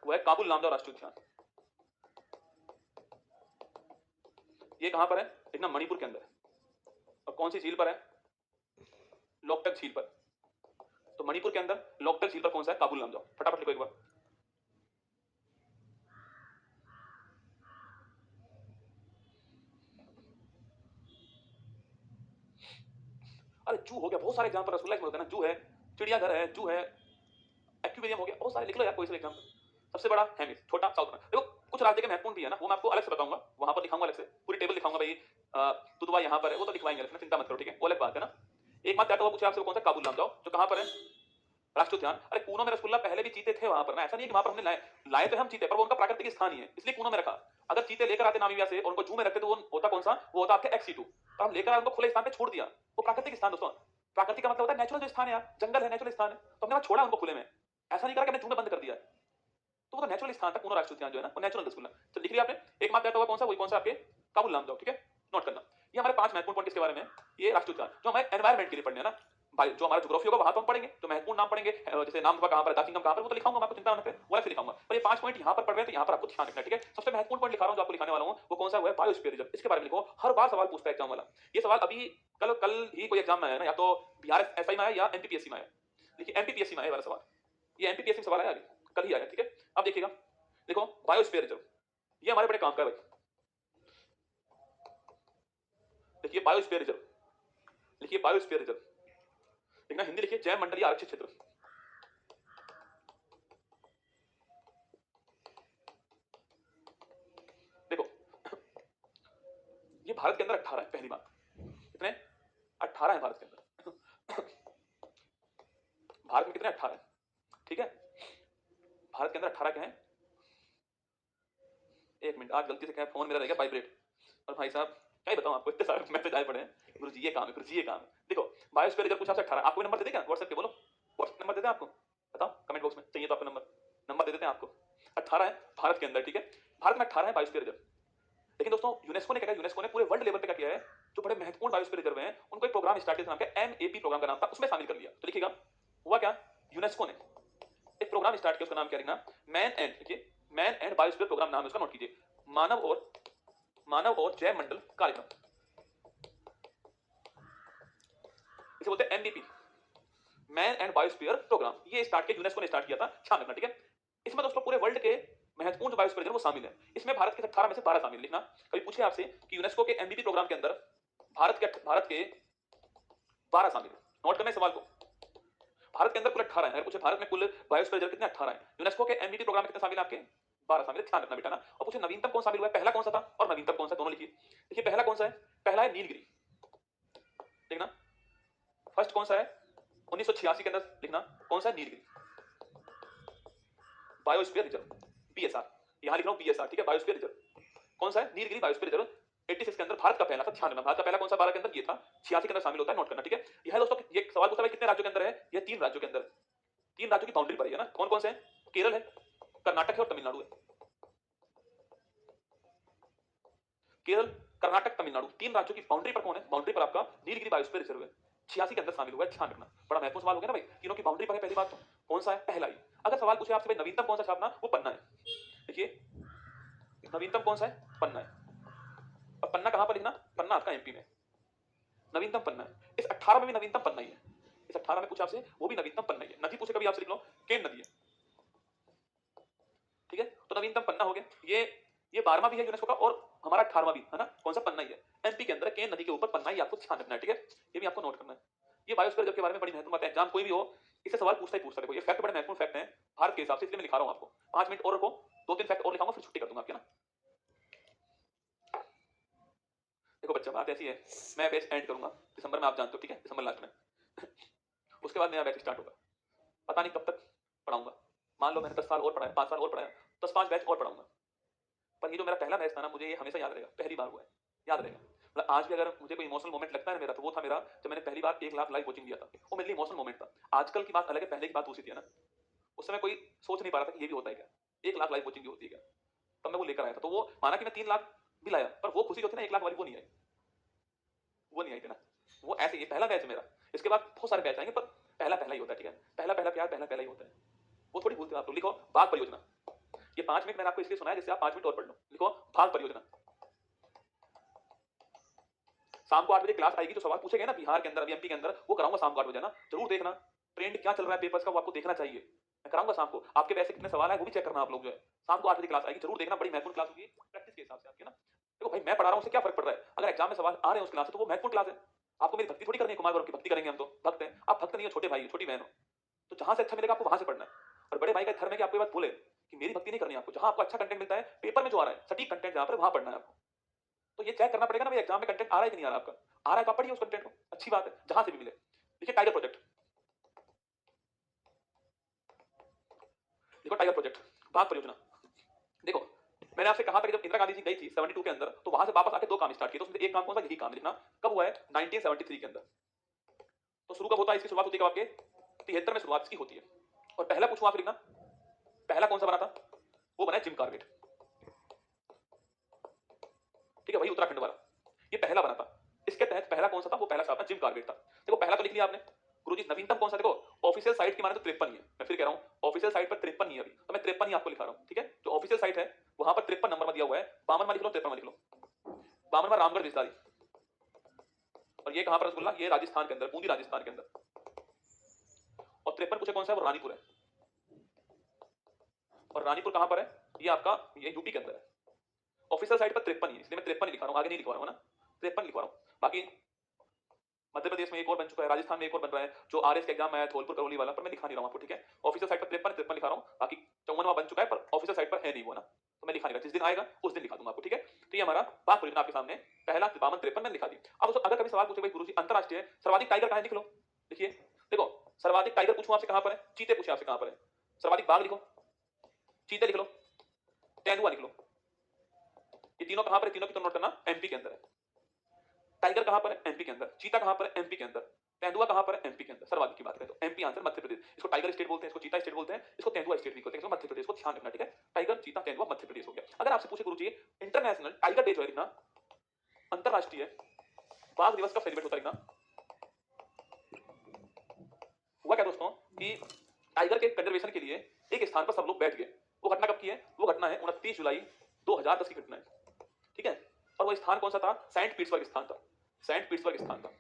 वो है काबुल लामजाओ राष्ट्रीय उद्यान। ये कहां पर है, लिखना मणिपुर के अंदर, और कौन सी झील पर है, लोकटक झील पर। तो मणिपुर के अंदर लोकटक झील पर कौन सा है, काबुल लामजाओ, फटाफट लिखो एक बार। अरे जू हो गया, बहुत सारे एग्जांपल रसगुल्ला में होता है ना, जू है, चिड़ियाघर है, जू है, एक्वेरियम हो गया, बहुत सारे लिख लो यार कोई सा एग्जांपल। सबसे बड़ा हेमिस, छोटा साउथ में। देखो कुछ राज्य के महत्वपूर्ण भी है ना, वो मैं आपको अलग से बताऊंगा, वहां पर दिखाऊंगा अलग से, पूरी टेबल दिखाऊंगा भाई, तुतवा यहाँ पर है, वो तो दिखवाएंगे अलग से, चिंता मत करो, ठीक है, वो अलग बात है ना। एक बात क्या पूछे आपसे, कौन सा, काबुल लामजाओ, जो कहां पर है, राष्ट्रीय उद्यान। अरे कूनो में रसगुल्ला पहले भी चीते थे वहां पर ना, ऐसा नहीं है कि वहां पर हमने लाए तो हम चीते, पर वो उनका प्राकृतिक स्थान ही है, इसलिए कूनो में रखा। अगर चीते लेकर आते नामीबिया से और उनको जू में रखते तो वो होता कौन सा, वो होता आपके एक्स सीटू, पर हम लेकर आए उनको खुले स्थान पे छोड़ दिया, वो प्राकृतिक स्थान दोस्तों। प्राकृतिक का मतलब होता है नेचुरल जो स्थान है यार, जंगल है, नेचुरल स्थान है, तो हमने वहां छोड़ा उनको खुले में, ऐसा नहीं करा कि हमने जू में बंद कर दिया, तो वो नेचुरल स्थान था कूनो राष्ट्रीय उद्यान जो है ना, वो नेचुरल रसगुल्ला। तो लिख लिया आपने, एक मात्र हुआ कौन सा, वही कौन सा आपके काबुल लामजाओ, ठीक है, नोट करना। ये हमारे 5 महत्वपूर्ण पॉइंट इसके बारे में, ये राष्ट्रीय उद्यान जो हमारे एनवायरमेंट के लिए पढ़ने हैं ना, भाई जो हमारा ज्योग्राफी होगा वहां तो हम पढ़ेंगे, जो महत्वपूर्ण नाम पढ़ेंगे जैसे नाम कहां पर है, दार्जिलिंग कहां पर, वो तो लिखाऊंगा मैं, आपको चिंता ना करें, वो ऐसे लिखाऊंगा। पर ये 5 पॉइंट यहां पर पढ़ रहे हैं तो यहां पर आपको ध्यान रखना है, ठीक है? सबसे महत्वपूर्ण पॉइंट लिखा रहा हूं जो आपको लिखाने वाला हूं, वो कौन सा है? वो है बायोस्फीयर रिजर्व। इसके बारे में लिखो, हर बार सवाल पूछता है एग्जाम वाला। ये सवाल अभी कल कल ही कोई एग्जाम में आया ना, या तो बिहार एसआई में आया या एमपीपीएससी में आया। देखिए एमपीपीएससी में आया वाला सवाल, ये एमपीपीएससी में सवाल आया अभी, कल ही आया, ठीक है? अब देखिएगा, देखो बायोस्फीयर रिजर्व, ये हमारे बड़े काम का है भाई। देखिए बायोस्फीयर रिजर्व, लिखिए बायोस्फीयर रिजर्व, लिखना हिंदी लिखिए जैव मंडलीय आरक्षित क्षेत्र। देखो ये भारत के अंदर 18 है, पहली बात। कितने? 18 है भारत के अंदर। भारत में कितने? 18 है, ठीक है? भारत के अंदर 18 के हैं। एक मिनट, आज गलती से क्या फोन मेरा रह गया वाइब्रेट, और भाई साहब क्या ही बताऊं आपको, इतने सारे मैसेज आए पड़े हैं। गुरुजी ये काम है, गुरुजी ये काम है। देखो बायोस्फीयर रिजर्व कुछ आपसे 18, आपको नंबर दे दें क्या व्हाट्सएप पे? बोलो व्हाट्सएप नंबर दे दें आपको, बताओ कमेंट बॉक्स में, चाहिए तो आपका नंबर, नंबर दे देते हैं आपको। 18 है भारत के अंदर, ठीक है? भारत में 18 है बायोस्फीयर रिजर्व। लेकिन दोस्तों यूनेस्को ने क्या किया? यूनेस्को ने पूरे वर्ल्ड लेवल पे क्या किया है, जो बड़े महत्वपूर्ण बायोस्फीयर रिजर्व हैं उनको एक प्रोग्राम स्टार्ट किया, नाम क्या? एमएपी प्रोग्राम का नाम था, उसमें शामिल कर लिया। तो लिखिएगा हुआ क्या, यूनेस्को ने एक प्रोग्राम स्टार्ट किया, उसका नाम क्या लिखना? मैन एंड, देखिए मैन एंड बायोस्फीयर प्रोग्राम नाम है उसका, नोट कीजिए, मानव और जैव मंडल कार्यक्रम, इसे बोलते हैं MBP, man and biosphere programme. ये स्टार्ट किया यूनेस्को ने, स्टार्ट किया था, ध्यान रखना, ठीक है? इसमें दोस्तों पूरे वर्ल्ड के महत्वपूर्ण जो बायोस्फीयर रिजर्व वो शामिल है। इसमें भारत के 18 में से 12 शामिल, लिखना। कभी पूछे आपसे कि यूनेस्को के एमबीपी प्रोग्राम के अंदर भारत के 12 शामिल है, नोट करना इस सवाल को। भारत के अंदर कुल 18 है, अगर पूछे भारत में कुल बायोस्फीयर रिजर्व कितने? 18 है। यूनेस्को के एमबीपी प्रोग्राम में कितने शामिल है आपके? 12 शामिल है, ध्यान रखना बेटा ना। और पूछे नवीनतम कौन शामिल हुआ है, पहला कौन सा था और नवीनतम कौन सा, दोनों लिखिए। देखिए पहला कौन सा है? पहला है नीलगिरी, देखना। फर्स्ट कौन सा है? 1986 के अंदर, लिखना कौन सा है? नीलगिरी बायोस्फीयर रिजर्व, बीएसआर, यहां लिख रहा हूं बीएसआर, ठीक है? बायोस्फीयर रिजर्व कौन सा है? Nilgiri biosphere reserve. 86 के अंदर भारत का पहला था, ध्यान रखना। भारत का पहला कौन सा 12 के अंदर? ये था। 86 के अंदर शामिल होता है, नोट करना, ठीक है? यह दोस्तों ये सवाल पूछा है कितने राज्यों के अंदर है? ये 3 राज्यों के अंदर, 3 राज्यों की बाउंड्री पर है ना। कौन कौन से हैं? केरल है, कर्नाटक है और तमिलनाडु है। केरल, कर्नाटक, तमिलनाडु, 3 राज्यों की बाउंड्री पर कौन है? बाउंड्री पर आपका नीलगिरी बायोस्फीयर रिजर्व है, 86 के अंदर शामिल हुआ है, ध्यान रखना। बड़ा महत्वपूर्ण सवाल हो गया ना भाई, तीनों की बाउंड्री पर है, पहली बात तो। कौन सा है? पहला ही। अगर सवाल पूछे आपसे भाई नवीनतम कौन सा छापना, वो पन्ना है। देखिए नवीनतम कौन सा है? पन्ना है। और पन्ना कहां पर लिखना? पन्ना आपका एमपी में, नवीनतम पन्ना है। इस 18 में भी नवीनतम पन्ना ही है, इस 18 में पूछा आपसे वो भी नवीनतम पन्ना ही है। नदी पूछे कभी आपसे, लिख लो केन नदी है, ठीक है? तो नवीनतम पन्ना हो गया। ये 12वां भी है यूनेस्को का, और हमारा 18वां भी है ना। कौन सा? पन्ना ही है, एमपी के अंदर केन नदी के ऊपर पन्ना ही, आपको ध्यान रखना है, ठीक है? ये भी आपको नोट करना है। ये बायोस्फीयर रिजर्व के बारे में बड़ी महत्वपूर्ण बात है, एग्जाम कोई भी हो इससे सवाल पूछता ही पूछता है। देखो ये फैक्ट बड़े महत्वपूर्ण फैक्ट हैं भारत के हिसाब से, इसलिए मैं लिखा रहा हूं आपको। 5 मिनट और रखो, 2-3 फैक्ट और लिखाऊंगा, फिर छुट्टी कर दूंगा आपके ना। देखो बच्चा बात ऐसी है, मैं बैच एंड करूंगा दिसंबर में, आप जानते हो, ठीक है? दिसंबर लास्ट में। उसके बाद मेरा बैच स्टार्ट होगा, पता नहीं कब तक पढ़ाऊंगा। मान लो मैंने 10 साल और पढ़ाया, 5 साल और पढ़ाया, 10-5 बैच और पढ़ाऊंगा। पर ये जो मेरा पहला बैच था ना, मुझे ये हमेशा याद रहेगा, पहली बार हुआ है, याद रहेगा। मतलब आज भी अगर मुझे कोई इमोशनल मोमेंट लगता है ना मेरा, तो वो था मेरा जब मैंने पहली बार 1 लाख लाइव कोचिंग दिया था। वो मेरे लिए इमोशनल मोमेंट था। आजकल की बात अलग है, पहले की बात दूसरी थी ना। उस समय कोई सोच नहीं पा रहा था कि ये भी होता है क्या, 1 लाख लाइव कोचिंग भी होती है क्या। तब मैं वो लेकर आया था, तो वो माना कि मैं 3 लाख भी लाया, पर वो खुशी जो थी ना 1 लाख वाली, वो नहीं आई, वो नहीं आई थी ना। वो ऐसे ही पहला बैच है मेरा, इसके बाद बहुत सारे बैच आएंगे, पर पहला पहला ही होता है, ठीक है? पहला पहला प्यार पहला पहला ही होता है। वो थोड़ी भूलते हो आप लोग। लिखो बाघ परियोजना, ये 5 मिनट मैंने आपको इसलिए सुनाया जिससे आप 5 मिनट और पढ़ लो। लिखो बाघ परियोजना। शाम को 8 बजे क्लास आएगी, जो सवाल पूछे गए ना बिहार के अंदर, एमपी के अंदर, वो कराऊंगा शाम को 8 बजे ना। जरूर देखना ट्रेंड क्या चल रहा है पेपर्स का, वो आपको देखना चाहिए। मैं कराऊंगा शाम को, आपके वैसे कितने सवाल है वो भी चेक करना आप लोग जो है। शाम को 8 बजे क्लास आएगी, जरूर देखना, बड़ी महत्वपूर्ण क्लास होगी प्रैक्टिस के हिसाब से आपके ना। देखो भाई मैं पढ़ा रहा हूं, उससे क्या फर्क पड़ रहा है? अगर एग्जाम में सवाल आ रहे हैं उस क्लास से, तो वो महत्वपूर्ण क्लास है। आपको मेरी भक्ति थोड़ी करनी है, कुमार गौरव की भक्ति करेंगे हम, तो भक्त हैं आप, भक्त नहीं हो, छोटे भाई हो, छोटी बहन हो। तो जहां से अच्छा मिलेगा आपको वहां से पढ़ना है। और बड़े भाई का धर्म है कि आपको ये बात बोले कि मेरी भक्ति नहीं करनी है आपको, जहां आपको अच्छा कंटेंट मिलता है पेपर में जो आ रहा है सटीक कंटेंट जहां पर, वहां पढ़ना है आपको। तो ये चेक करना पड़ेगा ना भाई एग्जाम में कंटेंट आ रहा है कि नहीं आ रहा आपका। आ रहा है तो आप पढ़िए उस कंटेंट को, अच्छी बात है, जहां से भी मिले। देखिए टाइगर प्रोजेक्ट, देखो टाइगर प्रोजेक्ट, बाघ परियोजना। देखो मैंने आपसे कहा था कि जब इंदिरा गांधी जी गई थी 72 के अंदर, तो वहां से वापस आके 2 काम स्टार्ट किए, तो उसमें एक काम कौन सा? यही काम लिखना। कब हुआ है? 1973 के अंदर। तो शुरू कब होता है इसकी? शुरुआत होती है कब आपके? 73 में शुरुआत इसकी होती है। और पहला पूछूं आप, लिखना पहला कौन सा बना था? वो बना जिम कार्बेट, ठीक है? वही उत्तराखंड वाला, ये पहला बना था। इसके तहत पहला कौन सा था? वो पहला था जिम कार्बेट था। देखो पहला तो लिख लिया आपने, गुरुजी नवीनतम कौन सा? देखो ऑफिशियल साइट की माने तो 53 ही है, मैं फिर कह रहा हूं ऑफिशियल साइट पर 53 ही है अभी, तो मैं 53 ही आपको लिखा रहा हूं, ठीक है? जो ऑफिशियल साइट है वहां पर 53 नंबर में दिया हुआ है, 52 में लिख लो, 53 में लिख लो। 52 में रामगढ़ विस्तारी, और ये कहां पर रसगुल्ला? ये राजस्थान के अंदर, बूंदी राजस्थान के अंदर। और 53 पूछे कौन सा है? वो रानीपुर है। और रानीपुर कहां पर है? ये आपका ये यूपी के अंदर है। ऑफिशियल साइट पर 53 ही है, इसलिए मैं 53 ही लिखा रहा हूं, आगे नहीं लिखवा रहा हूं ना, 53 लिखवा रहा हूं। बाकी मध्य प्रदेश में एक और बन चुका है, राजस्थान में एक और बन रहा है, जो आरएस का एग्जाम आया धौलपुर करौली वाला, पर मैं दिखा नहीं रहा हूं आपको, ठीक है? ऑफिशियल साइट पर 53 लिखा रहा हूं, बाकी 54वां बन चुका है, पर ऑफिशियल साइट पर है नहीं वो ना, तो मैं लिखा नहीं रहा, जिस दिन आएगा उस दिन लिखा दूंगा आपको, ठीक है? तो ये हमारा बात परियोजना आपके सामने पहला 52 53 मैंने लिखा दी। अब दोस्तों अगर कभी सवाल पूछे भाई गुरुजी अंतरराष्ट्रीय सर्वाधिक टाइगर कहां है, लिख लो। लिखिए, देखो सर्वाधिक टाइगर पूछूं आपसे कहां पर है? चीते पूछे आपसे कहां पर है? सर्वाधिक बाघ लिखो, चीते लिख लो, तेंदुआ लिख लो। ये तीनों कहां पर है? तीनों की तो नोट करना, एमपी के अंदर है। टाइगर कहां पर है? एमपी के अंदर। चीता कहां पर है? एमपी के अंदर। तेंदुआ कहां पर है? एमपी के अंदर। सर्वाधिक की बात करें तो एमपी आंसर, मध्य प्रदेश। इसको टाइगर स्टेट बोलते हैं, इसको चीता स्टेट बोलते हैं, इसको तेंदुआ स्टेट भी बोलते हैं, इसको मध्य प्रदेश को ध्यान रखना, ठीक है? टाइगर, चीता, तेंदुआ मध्य प्रदेश हो गया। अगर आपसे पूछे गुरुजी इंटरनेशनल टाइगर डे जो है लिखना, अंतरराष्ट्रीय बाघ दिवस कब सेलिब्रेट होता है लिखना। हुआ क्या दोस्तों कि टाइगर के कंजर्वेशन के लिए एक स्थान पर सब लोग बैठ गए। वो घटना कब की है? वो घटना है 29 जुलाई 2010 की घटना है, ठीक है? और वो स्थान कौन सा था? सेंट पीटर्सबर्ग स्थान था, सेंट पीटर्सबर्ग स्थान था,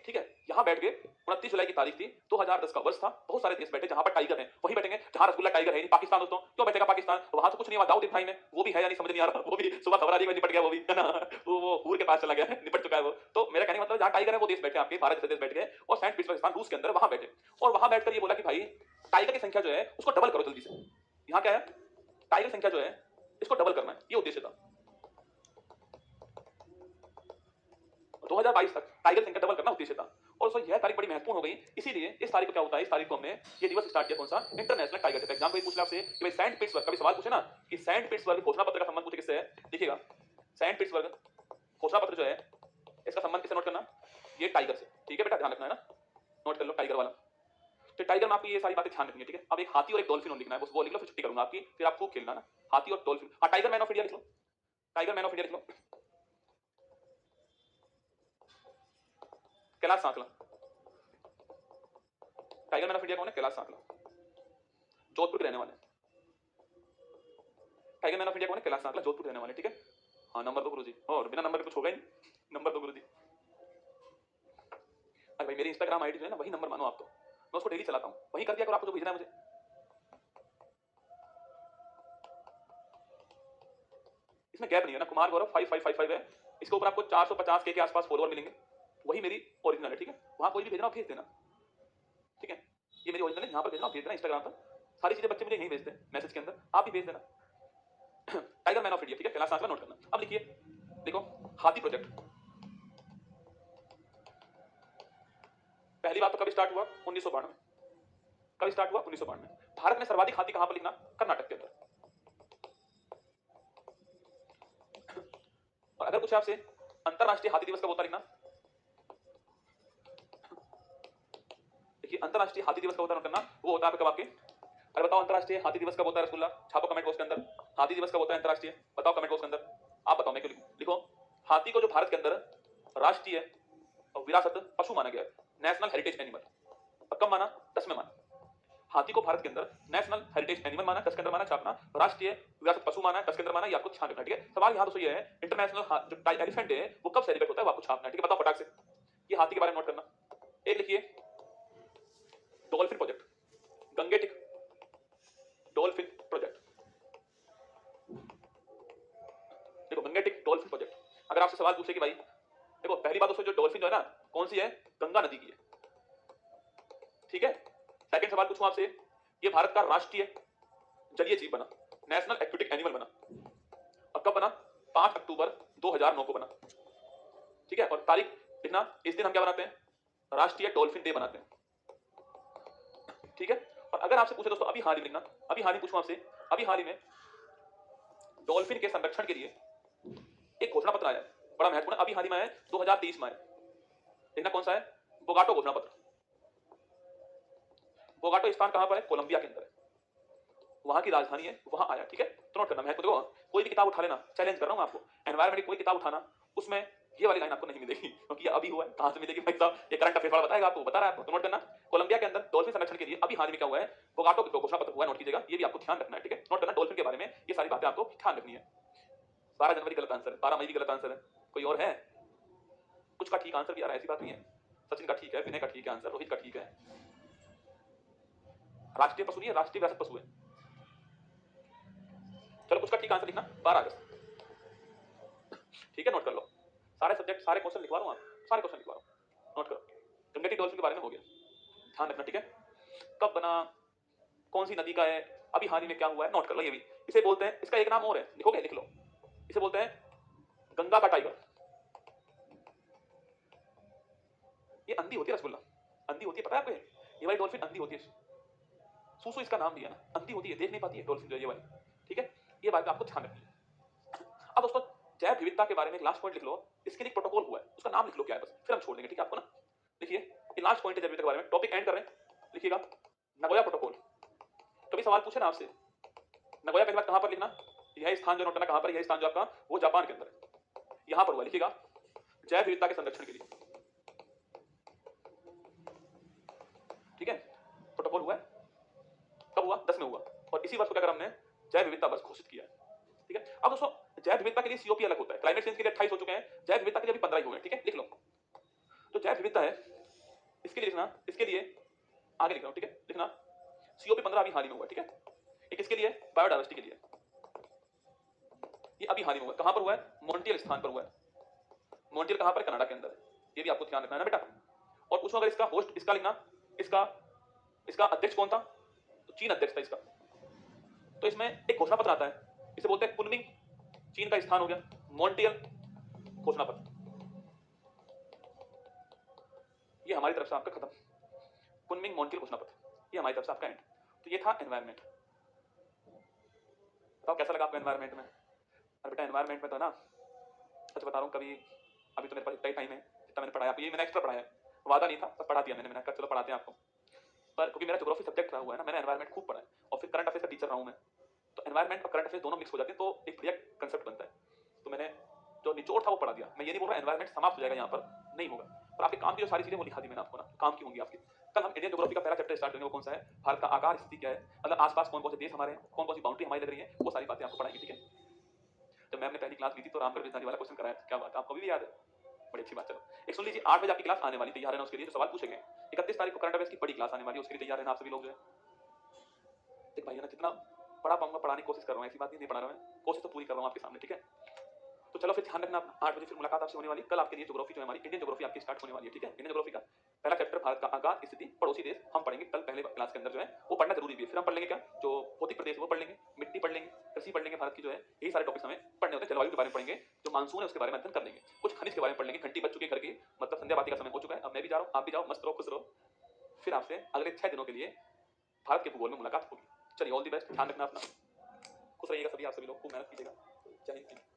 ठीक है? यहां बैठ गए, 29 जुलाई की तारीख थी, 2010 का वर्ष था। बहुत सारे देश बैठे, जहां पर टाइगर हैं वहीं बैठेंगे जहां रसगुल्ला टाइगर है नहीं। पाकिस्तान दोस्तों क्यों बैठेगा पाकिस्तान? वहां तो कुछ नहीं हुआ, दाऊद इब्राहिम है, वो भी है या नहीं समझ नहीं आ रहा, वो भी सुबह खबर आ रही है निपट गया, वो भी है ना, वो हूर के पास चला गया है, निपट चुका है वो। तो मेरा कहने का मतलब जहां टाइगर है वो देश बैठे, आपके भारत जैसे देश बैठ गए, और सेंट पीटर्सबर्ग स्थान रूस के अंदर वहां बैठे, और वहां बैठकर ये बोला कि भाई टाइगर की संख्या जो है उसको डबल करो जल्दी से। यहां क्या है? टाइगर संख्या जो है इसको डबल करना है, ये उद्देश्य था। 2022 तक टाइगर संख्या डबल करना उद्देश्य था। और सो यह तारीख बड़ी महत्वपूर्ण हो गई, इसीलिए इस तारीख को क्या होता है, इस तारीख को हमने ये दिवस स्टार्ट किया, कौन सा? International tiger day. एग्जाम कोई पूछ ले आपसे कि भाई सेंट पीटर्सबर्ग, कभी सवाल पूछे ना कि सेंट पीटर्सबर्ग घोषणा पत्र का संबंध पूछे किससे है, देखिएगा सेंट पीटर्सबर्ग घोषणा पत्र जो है इसका संबंध किससे नोट करना? ये टाइगर से, ठीक है बेटा, ध्यान रखना है ना, नोट कर लो टाइगर वाला। तो टाइगर में आपको ये सारी बातें ध्यान रखनी है, ठीक है? अब एक हाथी और एक डॉल्फिन लिखना है, बस वो लिख लो, फिर छुट्टी करूंगा आपकी, फिर आप खूब खेलना ना। हाथी और डॉल्फिन, हाँ टाइगर मैन ऑफ इंडिया लिख लो, टाइगर मैन ऑफ इंडिया लिख लो, Kailash Sankhala. Tiger man of India कौन है? कैलाश सांकला, जोधपुर के रहने वाले। टाइगर मैन ऑफ इंडिया कौन है? कैलाश सांकला, जोधपुर के रहने वाले, ठीक है? हाँ नंबर दो गुरुजी, और बिना नंबर के कुछ होगा ही नहीं, नंबर दो गुरुजी। अरे भाई मेरी इंस्टाग्राम आईडी जो है ना वही नंबर मानो आप, तो मैं उसको डेली चलाता हूँ, वही कर दिया करो, आपको जो भेजना है मुझे। इसमें गैप नहीं है ना, कुमार गौरव 5555 है, इसके ऊपर आपको 450 के आसपास फॉलोअर मिलेंगे, वही मेरी ओरिजिनल है, ठीक है? वहां कोई भी भेजना भेज देना, ठीक है? ये मेरी ओरिजिनल है, यहाँ पर भेजना भेज देना, इंस्टाग्राम पर सारी चीजें बच्चे मुझे यहीं भेजते हैं मैसेज के अंदर, आप भी भेज देना। टाइगर मैन ऑफ इंडिया, ठीक है? कैलाश सांकला नोट करना। अब लिखिए, देखो हाथी प्रोजेक्ट, पहली बात तो कब स्टार्ट हुआ? 1992। कब स्टार्ट हुआ? 1992। भारत में सर्वाधिक हाथी कहां पर लिखना? कर्नाटक के अंदर। और अगर कुछ आपसे अंतरराष्ट्रीय हाथी दिवस कब होता लिखना, देखिए अंतरराष्ट्रीय हाथी दिवस कब होता करना, वो होता है कब आपके, अरे बताओ अंतरराष्ट्रीय हाथी दिवस कब होता है रसगुल्ला, छापो कमेंट बॉक्स के अंदर, हाथी दिवस कब होता है अंतरराष्ट्रीय, बताओ कमेंट बॉक्स के अंदर, आप बताओ, मैं क्यों लिखूं? लिखो हाथी को जो भारत के अंदर राष्ट्रीय विरासत पशु माना गया है, नेशनल हेरिटेज एनिमल, और कब माना? 10 में माना। हाथी को भारत के अंदर नेशनल हेरिटेज एनिमल माना, 10 के अंदर माना, छापना राष्ट्रीय विरासत पशु माना, 10 के अंदर माना, ये आपको ध्यान रखना, ठीक है? सवाल यहाँ दोस्तों ये है इंटरनेशनल जो एलिफेंट है वो कब सेलिब्रेट होता है, वो आपको छापना है, ठीक है? बताओ फटाक से, ये हाथी के बारे में नोट करना। एक लिखिए dolphin project, Gangetic dolphin project, देखो गंगेटिक डॉल्फिन प्रोजेक्ट। अगर आपसे सवाल पूछे कि भाई देखो पहली बात दोस्तों जो डॉल्फिन जो है ना कौन सी है? गंगा नदी की है, ठीक है? सेकंड सवाल पूछूं आपसे, ये भारत का राष्ट्रीय जलीय जीव बना, नेशनल एक्वेटिक एनिमल बना, और कब बना? 5 अक्टूबर 2009 को बना, ठीक है? और तारीख लिखना, इस दिन हम क्या बनाते हैं? राष्ट्रीय डॉल्फिन डे बनाते हैं, ठीक है? और अगर आपसे पूछे दोस्तों अभी हाल ही लिखना, अभी हाल ही पूछूं आपसे, अभी हाल ही में डॉल्फिन के संरक्षण के लिए एक घोषणा पत्र आया है, बड़ा महत्वपूर्ण, अभी हाल ही में आया, 2023 में आया, लिखना कौन सा है? बोगाटो घोषणा पत्र। बोगाटो स्थान कहां पर है? कोलंबिया के अंदर है, वहां की राजधानी है, वहां आया, ठीक है? तो नोट करना महत्व। देखो कोई भी किताब उठा लेना, चैलेंज कर रहा हूं आपको, एनवायरमेंट की कोई किताब उठाना, उसमें ये वाली लाइन आपको नहीं मिलेगी क्योंकि ये अभी हुआ है। कहाँ से मिलेगी भाई साहब? ये करंट अफेयर वाला बताएगा आपको, बता रहा है आपको, तो नोट करना। कोलंबिया के अंदर डॉल्फिन संरक्षण के लिए अभी हाल ही में क्या हुआ है, बोगाटो घोषणा पत्र हुआ है, नोट कीजिएगा, ये भी आपको ध्यान रखना है, ठीक है? नोट करना डॉल्फिन के बारे में, ये सारी बातें आपको ध्यान रखनी है। 12 जनवरी गलत आंसर है, 12 मई भी गलत आंसर है। कोई और है? कुछ का ठीक आंसर भी आ रहा है, ऐसी बात नहीं है। सचिन का ठीक है, विनय का ठीक है आंसर, रोहित का ठीक है। राष्ट्रीय पशु नहीं है, राष्ट्रीय विरासत पशु है। चलो कुछ का ठीक आंसर लिखना, 12 अगस्त, ठीक है? नोट कर लो। सारे सब्जेक्ट, सारे क्वेश्चन लिखवा रहा हूं, आप सारे क्वेश्चन लिखवा रहा हूं, नोट करो। गंगेटी डॉल्फिन के बारे में हो गया, ध्यान रखना, ठीक है? कब बना, कौन सी नदी का है, अभी हाल ही में क्या हुआ है, नोट कर लो ये भी। इसे बोलते हैं, इसका एक नाम और है, लिखोगे? लिख लो। इसे बोलते हैं गंगा का टाइगर। ये अंधी होती है रसगुल्ला, अंधी होती है, पता है आपको? ये वाली डॉल्फिन अंधी होती है, सूसू इसका नाम भी है ना, अंधी होती है, देख नहीं पाती है डॉल्फिन जो ये वाली, ठीक है? ये बात आपको ध्यान रखनी है। अब दोस्तों जैव विविधता के बारे में एक लास्ट पॉइंट लिख लो, इसके लिए प्रोटोकॉल हुआ है, उसका नाम लिख लो क्या है बस, फिर हम छोड़ देंगे, ठीक है? आपको ना लिखिए, ये लास्ट पॉइंट है जैव विविधता के बारे में, टॉपिक एंड कर रहे हैं, लिखिएगा नगोया प्रोटोकॉल। कभी सवाल पूछे ना आपसे, नगोया पहली बात कहां पर लिखना, यह स्थान जो नोट करना, कहां पर, यह स्थान जो आपका वो जापान के अंदर है, यहां पर हुआ, लिखिएगा जैव विविधता के संरक्षण के लिए, ठीक है? प्रोटोकॉल हुआ है, कब हुआ? 10 में हुआ, और इसी वर्ष को क्या करा हमने, जैव विविधता वर्ष घोषित किया है, ठीक है? अब दोस्तों जैव विविधता के लिए सीओपी अलग होता है, क्लाइमेट चेंज के लिए 28 हो चुके हैं, जैव विविधता के लिए अभी 15 ही हुए हैं, ठीक है? लिख लो। तो जैव विविधता है, इसके लिए लिखना, इसके लिए आगे लिख रहा हूं, ठीक है? लिखना सीओपी 15 अभी हाल ही में हुआ, ठीक है? एक इसके लिए बायोडायवर्सिटी के लिए, ये अभी हाल ही में हुआ, कहां पर हुआ है? मॉन्ट्रियल स्थान पर हुआ है। मॉन्ट्रियल कहां पर? कनाडा के अंदर है, ये भी आपको ध्यान रखना है ना बेटा। और पूछो अगर इसका होस्ट, इसका लिखना, इसका इसका अध्यक्ष कौन था, तो चीन अध्यक्ष था इसका। तो इसमें एक घोषणा पत्र आता है, इसे बोलते हैं कुनमिंग, चीन का स्थान हो गया, मॉन्ट्रियल घोषणा पत्र, ये हमारी तरफ से आपका खत्म, कुनमिंग मॉन्ट्रियल घोषणा पत्र, ये हमारी तरफ से आपका एंड। तो ये था एनवायरनमेंट। बताओ कैसा लगा आपको एनवायरनमेंट में? अरे बेटा एनवायरनमेंट में तो ना, सच बता रहा हूँ, कभी अभी तो मेरे पास इतना ही टाइम है जितना मैंने पढ़ाया, ये मैंने एक्स्ट्रा पढ़ाया है, वादा नहीं था, सब पढ़ा दिया मैंने कहा चलो पढ़ाते हैं आपको। पर क्योंकि मेरा ज्योग्राफी सब्जेक्ट रहा हुआ है ना, मैंने एनवायरनमेंट खूब पढ़ा है, और फिर करंट अफेयर्स का टीचर रहा हूँ मैं, तो एनवायरनमेंट और करंट अफेयर्स दोनों मिक्स हो जाते हैं, तो एक बढ़िया कंसेप्ट बनता है। तो मैंने जो निचोड़ था वो पढ़ा दिया। मैं ये नहीं बोल रहा एनवायरनमेंट समाप्त हो जाएगा यहाँ पर, नहीं होगा, पर आपके काम की जो सारी चीजें वो लिखा दी मैंने आपको ना, काम की होंगी आपकी। कल हम इंडियन ज्योग्राफी का पहला चैप्टर स्टार्ट करेंगे, वो कौन सा है, भारत का आकार स्थिति क्या है, मतलब आसपास कौन कौन से देश हमारे हैं, कौन कौन सी बाउंड्री हमारी लग रही है, वो सारी बातें आपको पढ़ाएंगे, ठीक है? जब मैं अपने पहली क्लास ली थी तो रामगढ़ बिजदारी वाला क्वेश्चन कराया, क्या बात आपको भी याद है? बड़ी अच्छी बात। चलो एक सुन लीजिए, 8 बजे आपकी क्लास आने वाली, तैयार रहना उसके लिए, जो सवाल पूछेंगे। 31 तारीख को करंट अफेयर्स की बड़ी क्लास आने वाली है, उसके लिए तैयार रहना आप सभी लोग जो है। देख भाई ना, जितना पढ़ा पाऊंगा पढ़ाने की कोशिश कर रहा हूँ, ऐसी बात नहीं पढ़ा रहा हूँ, कोशिश तो पूरी कर रहा हूँ आपके सामने, ठीक है? तो चलो फिर ध्यान रखना अपना, 8 बजे फिर मुलाकात आपसे होने वाली। कल आपके लिए ज्योग्राफी जो है हमारी इंडियन ज्योग्राफी आपकी स्टार्ट होने वाली है, ठीक है? इंडियन ज्योग्राफी का पहला चैप्टर भारत का आकार स्थिति पड़ोसी देश हम पढ़ेंगे कल पहले क्लास के अंदर जो है, वो पढ़ना जरूरी भी है। फिर हम पढ़ लेंगे क्या, जो भौतिक प्रदेश वो पढ़ लेंगे, मिट्टी पढ़ लेंगे, कृषि पढ़ लेंगे, भारत की जो है यही सारे टॉपिक्स हमें पढ़ने होते हैं। जलवायु के बारे में पढ़ेंगे, जो मानसून है उसके बारे में अध्ययन कर लेंगे, कुछ खनिज के बारे में पढ़ लेंगे। घंटी बज चुकी है घर की, मतलब संध्या बाती का समय हो चुका है, अब मैं भी जा रहा हूँ, आप भी जाओ, मस्त रहो, खुश रहो। फिर आपसे अगले 6 दिनों के लिए भारत के भूगोल में मुलाकात होगी। चलिए ऑल द बेस्ट, ध्यान रखना अपना, खुश रहिएगा सभी, आप सभी लोग खूब मेहनत कीजिएगा। जय हिंद।